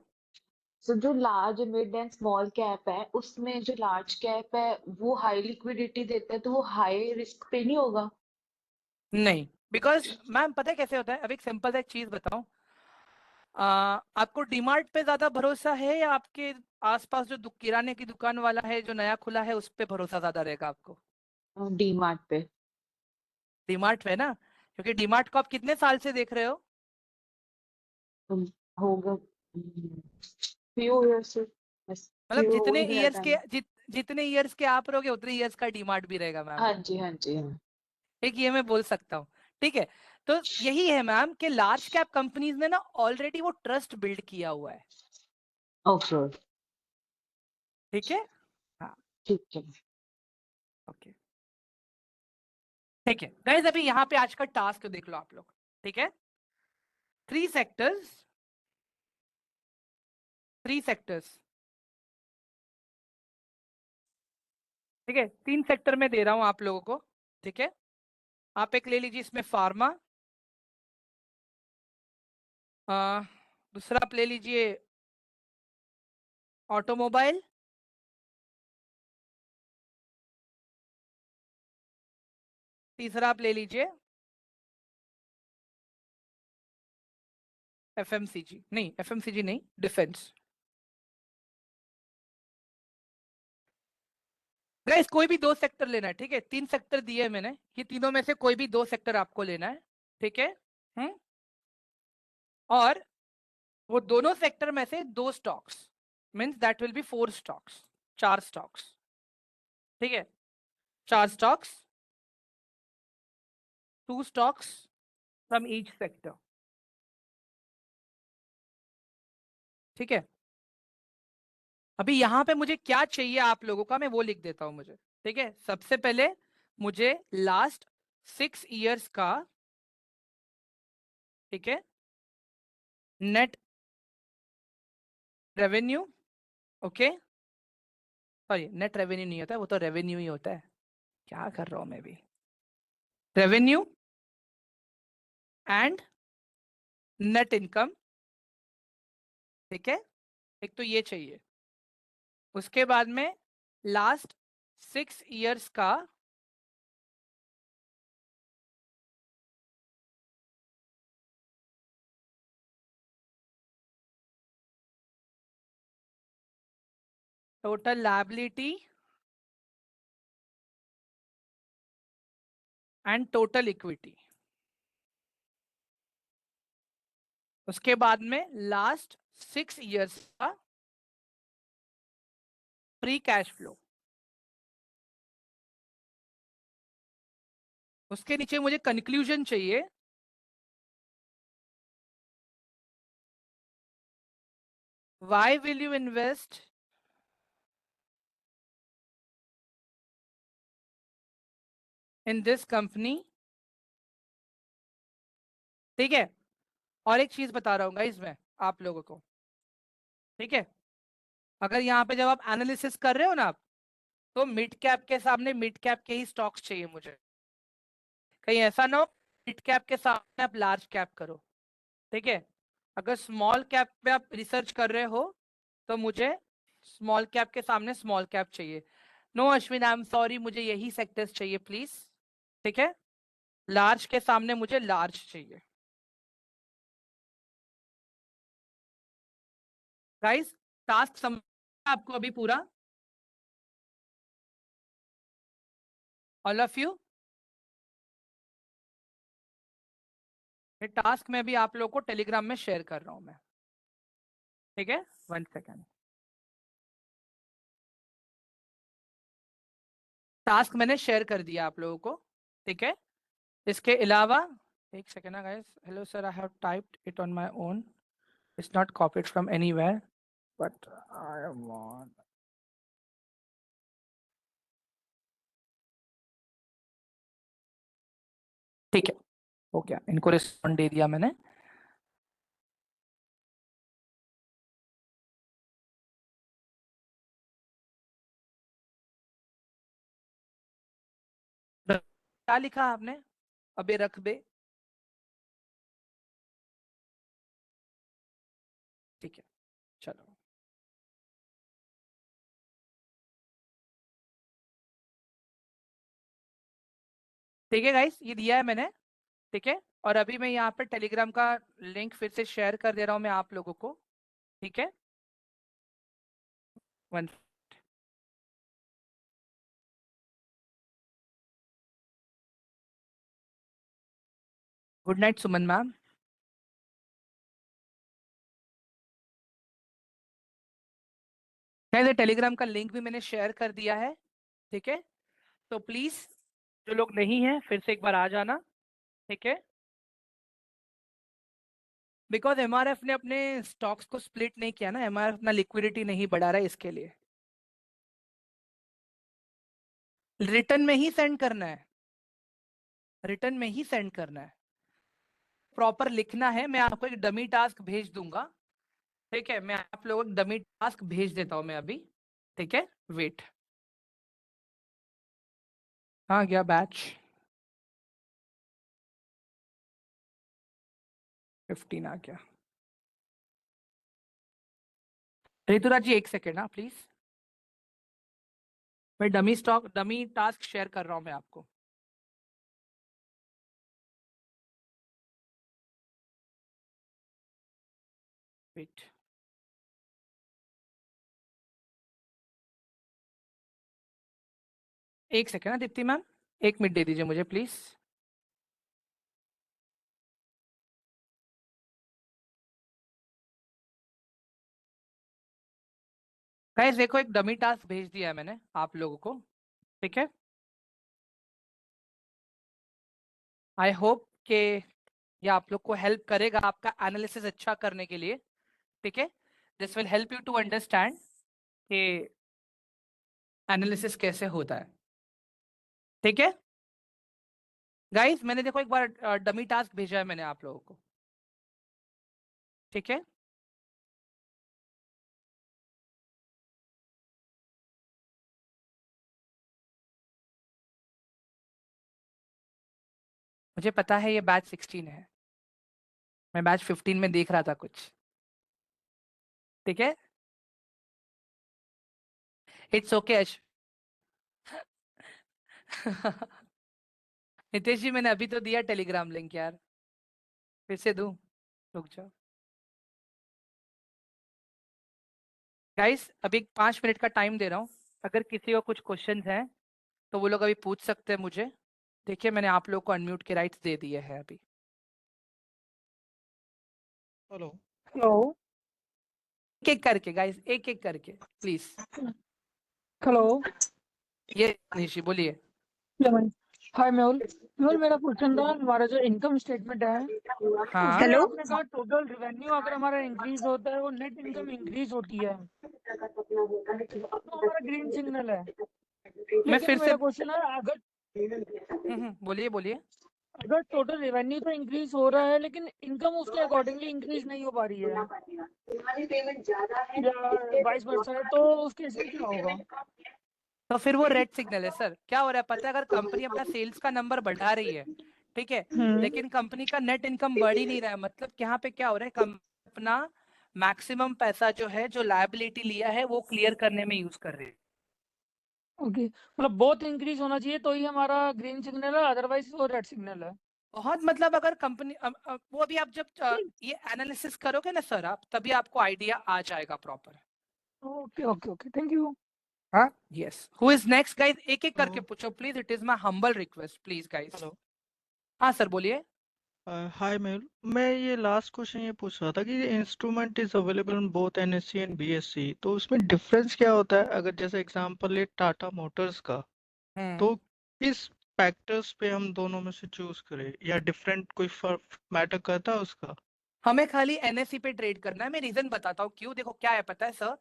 सर जो large mid and small cap है, उसमें जो लार्ज कैप है वो हाई लिक्विडिटी देता है, तो वो हाई रिस्क पे नहीं होगा? नहीं, बिकॉज मैम पता है कैसे होता है, अब एक सिंपल सा एक चीज बताऊं। आपको डीमार्ट पे ज्यादा भरोसा है या आपके आसपास जो किराने की दुकान वाला है जो नया खुला है उस पे भरोसा ज्यादा रहेगा आपको? डी मार्ट पे। डीमार्ट पे ना, क्योंकि डीमार्ट को आप कितने साल से देख रहे हो? um, होगा फ्यू ईयर्स से, बस मतलब फ्यू हो जितने ही गया इयर्स के टाइम। जितने इयर्स के आप रहोगे उतने इयर्स का डीमार्ट भी रहेगा मैम। हाँ जी, हाँ जी, हाँ। एक ये मैं बोल सकता हूँ, ठीक है। तो यही है मैम कि लार्ज कैप कंपनीज ने ना ऑलरेडी वो ट्रस्ट बिल्ड किया हुआ है, ओके। ठीक है। हाँ ठीक है। ओके, ठीक है गाइस। अभी यहाँ पे आज का टास्क देख लो आप लोग, ठीक है। थ्री सेक्टर्स, थ्री सेक्टर्स, ठीक है। तीन सेक्टर में दे रहा हूं आप लोगों को, ठीक है। आप एक ले लीजिए इसमें फार्मा, दूसरा आप ले लीजिए ऑटोमोबाइल, तीसरा आप ले लीजिए एफएमसीजी, नहीं एफएमसीजी नहीं, डिफेंस। गाइस कोई भी दो सेक्टर लेना है, ठीक है। तीन सेक्टर दिए हैं मैंने, ये तीनों में से कोई भी दो सेक्टर आपको लेना है, ठीक है। हम्म। और वो दोनों सेक्टर में से दो stocks, means that will be four stocks, चार स्टॉक्स, ठीक है। चार stocks, two stocks from each sector, ठीक है। अभी यहाँ पे मुझे क्या चाहिए आप लोगों का, मैं वो लिख देता हूं मुझे, ठीक है। सबसे पहले मुझे लास्ट 6 इयर्स का, ठीक है, net revenue, okay. Sorry net revenue नहीं होता है, वो तो रेवेन्यू ही होता है, क्या कर रहा हूं मैं भी। रेवेन्यू एंड नेट इनकम, ठीक है। एक तो ये चाहिए। उसके बाद में लास्ट 6 इयर्स का total liability and total equity. उसके बाद में लास्ट 6 इयर्स का फ्री कैश फ्लो। उसके नीचे मुझे कंक्लूजन चाहिए, why will you invest in this company, ठीक है। और एक चीज बता रहा हूँ गाइस मैं आप लोगों को, ठीक है। अगर यहाँ पे जब आप एनालिसिस कर रहे हो ना आप, तो मिड कैप के सामने मिड कैप के ही स्टॉक्स चाहिए मुझे। कहीं ऐसा ना हो मिड कैप के सामने आप लार्ज कैप करो, ठीक है। अगर स्मॉल कैप पे आप रिसर्च कर रहे हो तो मुझे स्मॉल कैप के सामने स्मॉल कैप चाहिए। No Ashwin I am sorry, मुझे यही सेक्टर्स चाहिए प्लीज, ठीक है। लार्ज के सामने मुझे लार्ज चाहिए। गाइस टास्क समझ आपको अभी पूरा, ऑल ऑफ यू। ये टास्क मैं भी आप लोगों को टेलीग्राम में शेयर कर रहा हूं मैं, ठीक है। 1 सेकेंड, टास्क मैंने शेयर कर दिया आप लोगों को, ठीक है। इसके अलावा एक सेकेंड ना guys, hello sir, I have typed it on my own, it's not copied from anywhere but I want, ठीक है, हो गया, इनको रिस्पॉन्ड दे दिया मैंने। क्या लिखा आपने? अबे रख बे, ठीक है, चलो ठीक है गाइस, ये दिया है मैंने, ठीक है। और अभी मैं यहाँ पे टेलीग्राम का लिंक फिर से शेयर कर दे रहा हूँ मैं आप लोगों को, ठीक है। वन, गुड नाइट सुमन मैम। गाइस टेलीग्राम का लिंक भी मैंने शेयर कर दिया है, ठीक है। तो प्लीज जो लोग नहीं है फिर से एक बार आ जाना, ठीक है। बिकॉज एमआरएफ ने अपने स्टॉक्स को स्प्लिट नहीं किया ना, एमआरएफ अपना लिक्विडिटी नहीं बढ़ा रहा है, इसके लिए रिटर्न में ही सेंड करना है, रिटर्न में ही सेंड करना है, प्रॉपर लिखना है। मैं आपको एक डमी टास्क भेज दूंगा, ठीक है। मैं आप लोगों को डमी टास्क भेज देता हूं मैं अभी, ठीक है। वेट, हाँ गया बैच 15 आ गया। ऋतुराज जी एक सेकेंड हाँ प्लीज, मैं डमी टास्क शेयर कर रहा हूं मैं आपको। वेट, एक सेकेंड ना दीप्ति मैम, एक मिनट दे दीजिए मुझे प्लीज। गाइस देखो एक डमी टास्क भेज दिया है मैंने आप लोगों को, ठीक है। आई होप कि ये आप लोग को हेल्प करेगा आपका एनालिसिस अच्छा करने के लिए, ठीक है। This will help you to understand कि एनालिसिस कैसे होता है, ठीक है। गाइस मैंने देखो एक बार डमी टास्क भेजा है मैंने आप लोगों को, ठीक है। मुझे पता है ये बैच 16 है, मैं बैच 15 में देख रहा था कुछ, ठीक है। इट्स ओके नितेश जी मैंने अभी तो दिया टेलीग्राम लिंक यार, फिर से दूं? रुक जाओ गाइस, अभी 5 मिनट का टाइम दे रहा हूँ, अगर किसी को कुछ क्वेश्चंस हैं तो वो लोग अभी पूछ सकते हैं मुझे। देखिए मैंने आप लोग को अनम्यूट के राइट्स दे दिए हैं अभी। हेलो हेलो एक एक करके गाइस, एक एक करके प्लीज। हेलो ये निशी बोलिए। हाय मेहुल। मेहुल मेरा क्वेश्चन था, हमारा जो इनकम स्टेटमेंट है हाँ उसमें आपने कहा टोटल रेवेन्यू अगर हमारा इंक्रीज होता है वो नेट इनकम इंक्रीज होती है, तो हमारा ग्रीन सिग्नल है। मैं लेकिन फिर से मेरा क्वेश्चन है, अगर बोलिए बोलिए। अगर टोटल रेवेन्यू तो इंक्रीज हो रहा है लेकिन इनकम उसके अकॉर्डिंगली इंक्रीज नहीं हो पा रही है या वाइस वर्सा है, तो उस केस में क्या होगा? तो फिर वो रेड सिग्नल है सर। क्या हो रहा है पता है, अगर कंपनी अपना सेल्स का नंबर बढ़ा रही है, ठीक है, लेकिन कंपनी का नेट इनकम बढ़ ही नहीं रहा है, मतलब यहाँ पे क्या हो रहा है, कंपनी अपना मैक्सिमम पैसा जो है, जो लायबिलिटी लिया है वो क्लियर करने में यूज कर रही है। ओके, मतलब बहुत इंक्रीज होना चाहिए तो ही हमारा ग्रीन सिग्नल है, अदरवाइज वो रेड सिग्नल है। बहुत मतलब अगर कंपनी वो अभी आप जब ये एनालिसिस करोगे ना सर आप, तभी आपको आइडिया आ जाएगा proper. Okay okay okay, thank you. हाँ yes, who is next guys, एक एक करके हेलो पूछो please, it is my humble request please guys. Hello हाँ सर बोलिए। हाय मेहुल, मैं ये लास्ट क्वेश्चन ये पूछ रहा था कि instrument is available in both NSC and BSc, तो उसमें डिफरेंस क्या होता है? अगर जैसे एग्जांपल ले टाटा मोटर्स का, हम्म तो किस फैक्टर्स पे हम दोनों में से चूज करें या डिफरेंट कोई मैटर करता है उसका? हमें खाली एनएससी पे ट्रेड करना है। मैं रीजन बताता हूँ क्यों। देखो क्या है पता है सर,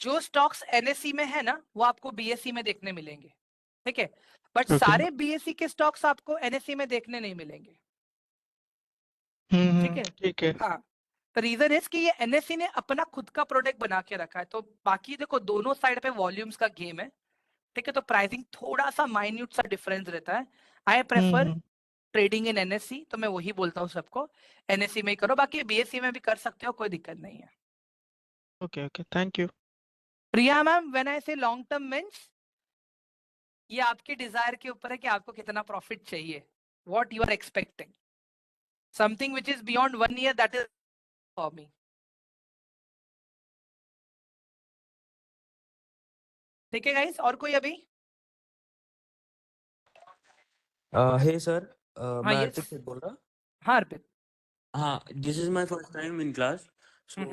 जो स्टॉक्स एनएससी में है ना वो आपको बीएससी में देखने मिलेंगे, ठीक है, बट ओके। सारे बीएससी के स्टॉक्स आपको एनएससी में देखने नहीं मिलेंगे, ठीक है। ठीक है। हाँ, तो रीजन इज कि ये एनएससी ने अपना खुद का प्रोडक्ट बना के रखा है, तो बाकी देखो दोनों साइड पे वॉल्यूम्स का गेम है, ठीक है, तो प्राइसिंग थोड़ा सा माइन्यूट सा डिफरेंस रहता है। I prefer trading in NSC, तो मैं वही बोलता हूँ सबको एनएससी में ही करो, बाकी बीएससी में भी कर सकते हो, कोई दिक्कत नहीं है। Okay okay, thank you. Priya ma'am, when I से लॉन्ग टर्म मींस ये आपके डिजायर के ऊपर है कि आपको कितना प्रॉफिट चाहिए, what you are expecting, something which is beyond 1 year, that is for me, ठीक है गाइस। और कोई अभी? हे सर, हाँ मैं यस, अर्पित से बोल रहा। हाँ अर्पित। हाँ, this is my first time in class, so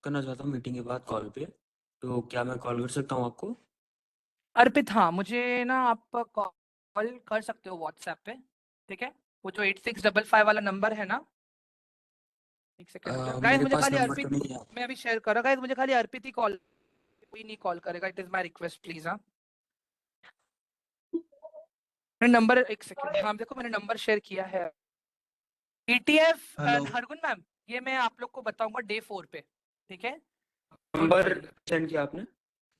करना चाहता हूँ मीटिंग के बाद कॉल पे, तो क्या मैं कॉल कर सकता हूँ आपको? अर्पित हाँ, मुझे ना आप कॉल कर सकते हो व्हाट्सएप पे, ठीक है, वो जो 8655 वाला नंबर है ना, एक सेकंड गाइस, मेरे मुझे पास खाली नंबर अर्पित, तो नहीं है। मैं अभी शेयर कर रहा हूँ गाइस, मुझे खाली अर्पित ही कॉल, कोई नहीं कॉल करेगा, it is my request please. हाँ मैंने नंबर, एक सेकंड, हाँ देखो मैंने नंबर शेयर किया है। ETF हेलो, हरगुन मैम, ये मैं आप लोग को बताऊंगा डे 4 पे, ठीक है। नंबर सेंड किया आपने?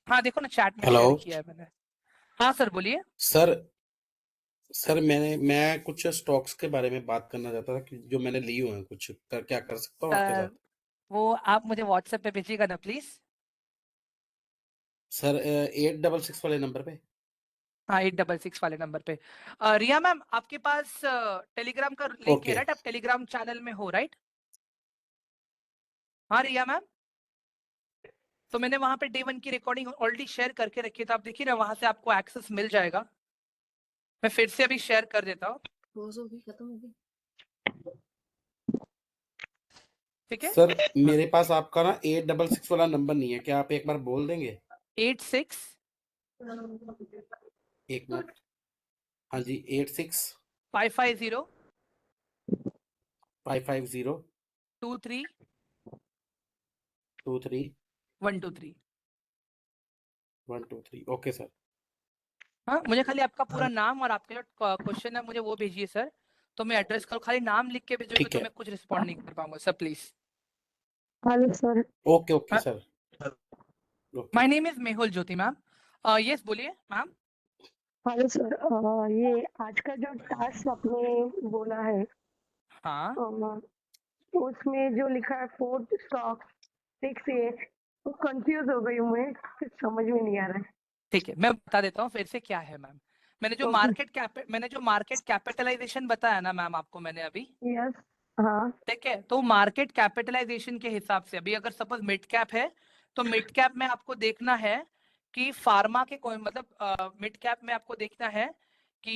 हाँ देखो ना चैट में हेलो शेयर किया है मैंने। हाँ सर बोलिए। सर। सर मैं कुछ स्टॉक्स के बारे में बात करना चाहता था कि जो मैंने लिए हुए हैं कुछ क्या कर सकता हूँ आपके साथ? वो आप मुझे व्हाट्सएप पे भेजिएगा ना प्लीज। सर 866 वाले नंबर पे। हाँ 866 वाले नंबर पे। रिया मैम आपके पास टेलीग्राम का लिंक है ओके। राइट, आप टेलीग्राम चैनल में हो राइट? हाँ रिया मैम, तो मैंने वहां पे डे 1 की रिकॉर्डिंग ऑलरेडी शेयर करके रखी है, तो आप देखिए ना वहां से आपको एक्सेस मिल जाएगा। मैं फिर से अभी शेयर कर देता हूँ, खत्म हो गई। ठीक है। सर मेरे पास आपका ना 866 वाला नंबर नहीं है, क्या आप एक बार बोल देंगे? 86 एक मिनट। हाँ जी, 86 550 550 23 23 123। 123। Okay sir. हाँ मुझे खाली आपका पूरा नाम और आपके जो क्वेश्चन है मुझे वो भेजिए सर, तो मैं एड्रेस करूँ, खाली नाम लिख के भेजोगे ठीक तो है। मैं कुछ रिस्पॉन्ड नहीं कर पाऊंगा sir please. Hello sir. Okay okay हाँ? Sir. Okay. My name is Mehul Jyoti ma'am. Yes बोलिए मैम। हेलो सर, ये आज का जो टास्क आपने बोला है, हाँ उसमें जो लिखा है 4 स्टॉक 6 ये, तो कंफ्यूज हो गई हूँ मैं, कुछ समझ में नहीं आ रहा है। ठीक है, मैं बता देता हूँ फिर से क्या है मैम। मैंने जो मार्केट कैपिटलाइजेशन बताया ना मैम आपको मैंने अभी, यस। हाँ। ठीक है, तो मार्केट कैपिटलाइजेशन के हिसाब से अभी अगर सपोज मिड कैप है तो मिड कैप में आपको देखना है कि फार्मा के कोई मतलब मिड कैप में आपको देखना है कि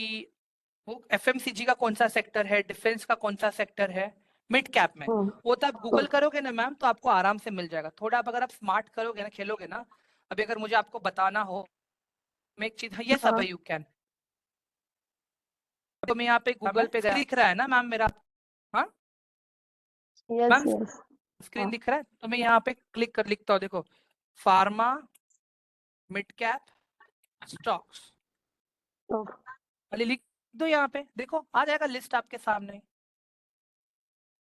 वो एफएमसीजी का कौन सा सेक्टर है, डिफेंस का कौन सा सेक्टर है मिड कैप में। वो तो आप गूगल करोगे ना मैम तो आपको आराम से मिल जाएगा। थोड़ा अब अगर आप स्मार्ट करोगे ना, खेलोगे ना, अभी अगर मुझे आपको बताना हो मैं एक चीज, ये सब यू कैन, तो मैं यहाँ पे गूगल पे दिख रहा है ना मैम मेरा, हाँ यस मैम यस। स्क्रीन दिख रहा है, तो मैं यहाँ पे क्लिक कर लिखता हूँ, देखो फार्मा मिड कैप स्टॉक्स खाली लिख दो, यहाँ पे देखो आ जाएगा लिस्ट आपके सामने,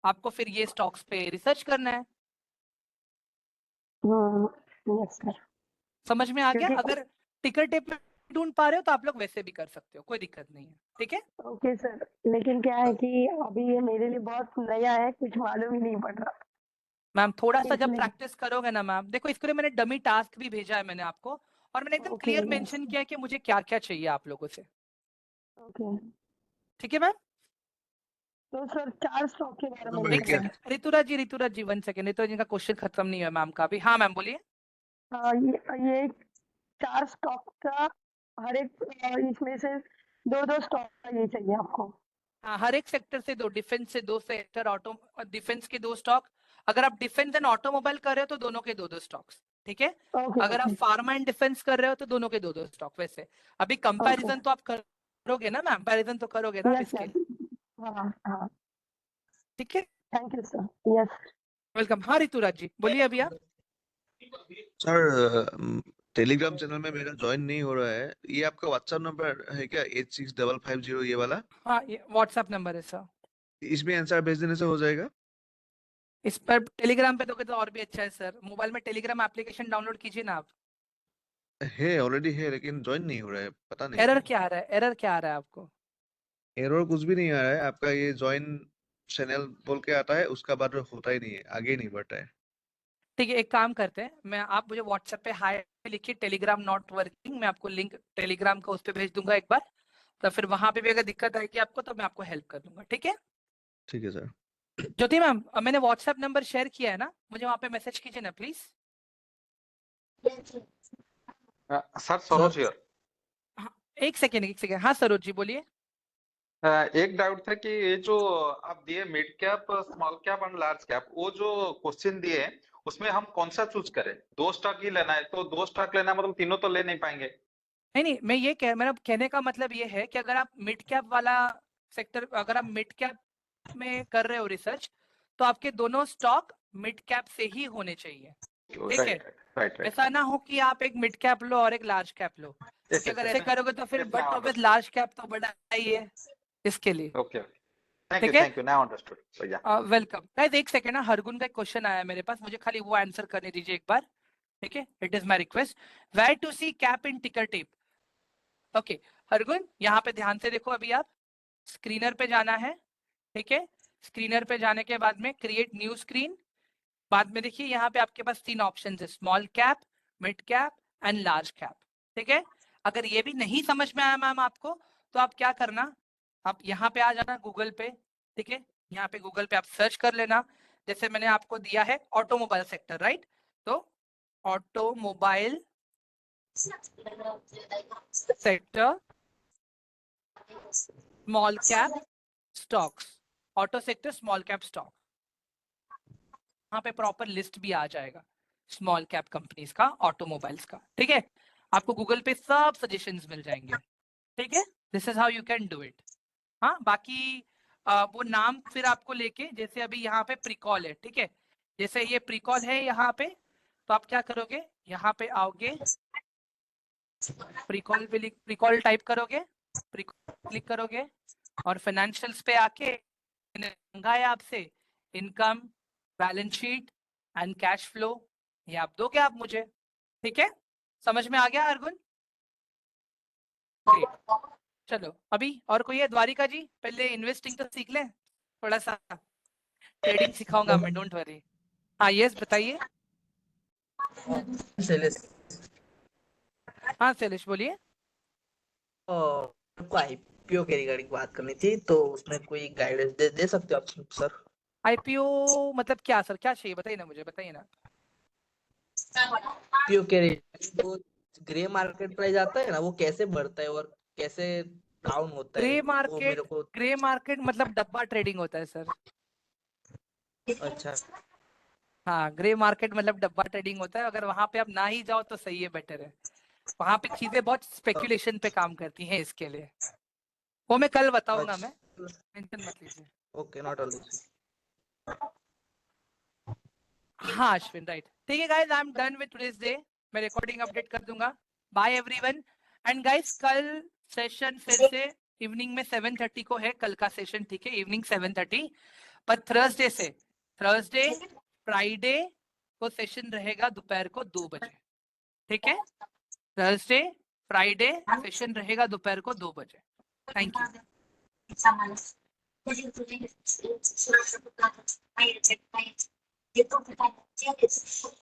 आपको फिर ये स्टॉक्स पे रिसर्च करना है। Yes sir. समझ में आ गया? क्योंकि अगर टिकर टेप में ढूंढ पा रहे हो तो आप लोग वैसे भी कर सकते हो, कोई दिक्कत नहीं है, ठीक है। ओके सर, लेकिन क्या है कि अभी ये मेरे लिए बहुत नया है, कुछ मालूम ही नहीं पड़ रहा, मैम थोड़ा सा जब इसलिए। प्रैक्टिस करोगे ना मैम, देखो इसके लिए मैंने डमी टास्क भी भेजा है मैंने आपको, और मैंने एकदम ओके क्लियर यस। मेंशन किया है कि मुझे क्या क्या चाहिए आप लोगों से, ओके, ठीक है मैम। तो सर 4 स्टॉक के बारे में एक लिखा है। सेकंड ऋतुराज जी 1 सेकंड, ऋतुराज जी का क्वेश्चन खत्म नहीं है मैम का अभी। हाँ मैम बोलिए। ये 4 स्टॉक का हर एक, इसमें से 2-2 स्टॉक का ये चाहिए आपको। हाँ हर एक सेक्टर से 2, डिफेंस से 2 सेक्टर, ऑटो डिफेंस के 2 स्टॉक, अगर आप डिफेंस एंड ऑटोमोबाइल कर रहे हो तो दोनों के 2-2 स्टॉक्स, ठीक है। ओके अगर आप ओके फार्मा एंड डिफेंस कर रहे हो तो दोनों के दो स्टॉक। वैसे अभी कंपैरिजन तो आप करोगे ना मैम, कंपैरिजन तो करोगे ना आप यस इसके, सर हाँ हाँ ठीक है। Thank you sir yes welcome. हाँ ऋतुराज जी बोलिए अभी आप। सर टेलीग्राम चैनल में मेरा ज्वाइन नहीं हो रहा है, ये आपका व्हाट्सएप नंबर है क्या 865550 ये वाला? हाँ ये व्हाट्सएप नंबर है सर। इसमें आंसर भेज देने से हो जाएगा? इस पर टेलीग्राम पे दोगे तो और भी अच्छा है सर। मोबाइल में टेलीग्राम एप्लीकेशन डाउनलोड कीजिए ना आप। है ऑलरेडी है लेकिन ज्वाइन नहीं हो रहा है, पता नहीं एरर क्यों। क्या आ रहा है, एरर क्या आ रहा है आपको? एरर कुछ भी नहीं आ रहा है, आपका ये ज्वाइन चैनल बोल के आता है, उसका बाद होता ही नहीं है, आगे ही नहीं बढ़ता है। ठीक है, एक काम करते हैं, मैं आप मुझे व्हाट्सएप पे हाय लिखिए, टेलीग्राम नॉट वर्किंग, मैं आपको लिंक टेलीग्राम का उस पर भेज दूंगा एक बार। तो फिर वहां पे भी अगर दिक्कत आएगी आपको तो मैं आपको हेल्प कर दूंगा, ठीक है। ठीक है सर। ज्योति मैम मैंने व्हाट्सएप नंबर शेयर किया है ना, मुझे वहां पे मैसेज कीजिए ना प्लीज। Sir Saroj here. हाँ, एक सेकेंड। हाँ सरोज जी बोलिए। एक डाउट था कि ये जो आप दिए mid cap small cap and large cap, वो जो क्वेश्चन दिए उसमें हम कौन सा चूज करें? 2 स्टॉक ही लेना है तो 2 स्टॉक लेना है, मतलब तीनों तो ले नहीं पाएंगे। नहीं मैं ये मेरा कहने का मतलब ये है कि अगर आप मिड कैप वाला सेक्टर, अगर आप मिड कैप में कर रहे हो रिसर्च, तो आपके दोनों स्टॉक मिड कैप से ही होने चाहिए, ठीक है। राइट ऐसा ना हो कि आप एक मिड कैप लो और एक लार्ज कैप लो, क्योंकि अगर ऐसे करोगे तो फिर बट ऑफ लार्ज कैप तो बड़ा ही है इसके लिए, ओके ठीक है। Thank you now understood. Welcome guys. एक सेकेंड ना, हरगुन का एक क्वेश्चन आया है मेरे पास, मुझे खाली वो आंसर करने दीजिए एक बार, ठीक है। It is my request, where to see cap in ticker tape. Okay Hargun, यहाँ पे ध्यान से देखो, अभी आप स्क्रीनर पे जाना है, ठीक है। स्क्रीनर पे जाने के बाद में क्रिएट न्यू स्क्रीन, बाद में देखिए यहाँ पे आपके पास 3 ऑप्शन है, small cap, mid cap and large cap, ठीक है। अगर ये भी नहीं समझ में आया मैम आपको, तो आप क्या करना, आप यहाँ पे आ जाना गूगल पे, ठीक है। यहाँ पे गूगल पे आप सर्च कर लेना, जैसे मैंने आपको दिया है ऑटोमोबाइल सेक्टर, राइट। तो automobile sector small cap stocks, auto sector small cap stock, यहाँ पे प्रॉपर लिस्ट भी आ जाएगा स्मॉल कैप कंपनीज का, ऑटोमोबाइल्स का, ठीक है। आपको गूगल पे सब सजेशंस मिल जाएंगे, ठीक है। This is how you can do it. हाँ बाकी वो नाम फिर आपको लेके, जैसे अभी यहाँ पे प्रिकॉल है, ठीक है, जैसे ये प्रिकॉल है यहाँ पे, तो आप क्या करोगे, यहाँ पे आओगे, प्रिकॉल पे प्रिकॉल टाइप करोगे, प्रिकॉल क्लिक करोगे, और फाइनेंशियल्स पे आके मंगा है आपसे income, balance sheet and cash flow, ये आप दोगे आप मुझे, ठीक है। समझ में आ गया अर्जुन? चलो अभी और कोई है? द्वारिका जी पहले इन्वेस्टिंग तो सीख लें, थोड़ा सा ट्रेडिंग सिखाऊंगा मैं, डोंट वरी। हाँ यस बताइए। हाँ शैलेश बोलिए। आपको आईपीओ के रिगार्डिंग बात करनी थी, तो उसमें कोई गाइडेंस दे सकते हो आप सर? आईपीओ मतलब क्या सर, क्या चाहिए बताइए ना मुझे, बताइए ना। आईपीओ के तो ग्रे मार्केट प्राइस आता है ना, वो कैसे बढ़ता है और कैसे डाउन होता है, वो मेरे को। ग्रे मार्केट मतलब डब्बा ट्रेडिंग होता है सर। अच्छा हाँ ग्रे मार्केट मतलब डब्बा ट्रेडिंग होता है, अगर वहां पे आप ना ही जाओ तो सही है, बेटर है। वहां पे चीजें बहुत स्पेकुलेशन पे काम करती हैं, इसके लिए वो मैं कल बताऊंगा, मैं टेंशन मत लीजिए। Okay not always. हाँ अश्विन राइट, ठीक है guys, I am done with today's day, मैं रिकॉर्डिंग अपडेट कर दूंगा। Bye everyone. एंड गाइस कल सेशन फिर से इवनिंग में 7:30 को है कल का सेशन, ठीक है, इवनिंग 7:30। पर थर्सडे फ्राइडे को सेशन रहेगा दोपहर को 2 बजे, ठीक है। थर्सडे फ्राइडे सेशन रहेगा दोपहर को 2 बजे। Thank you.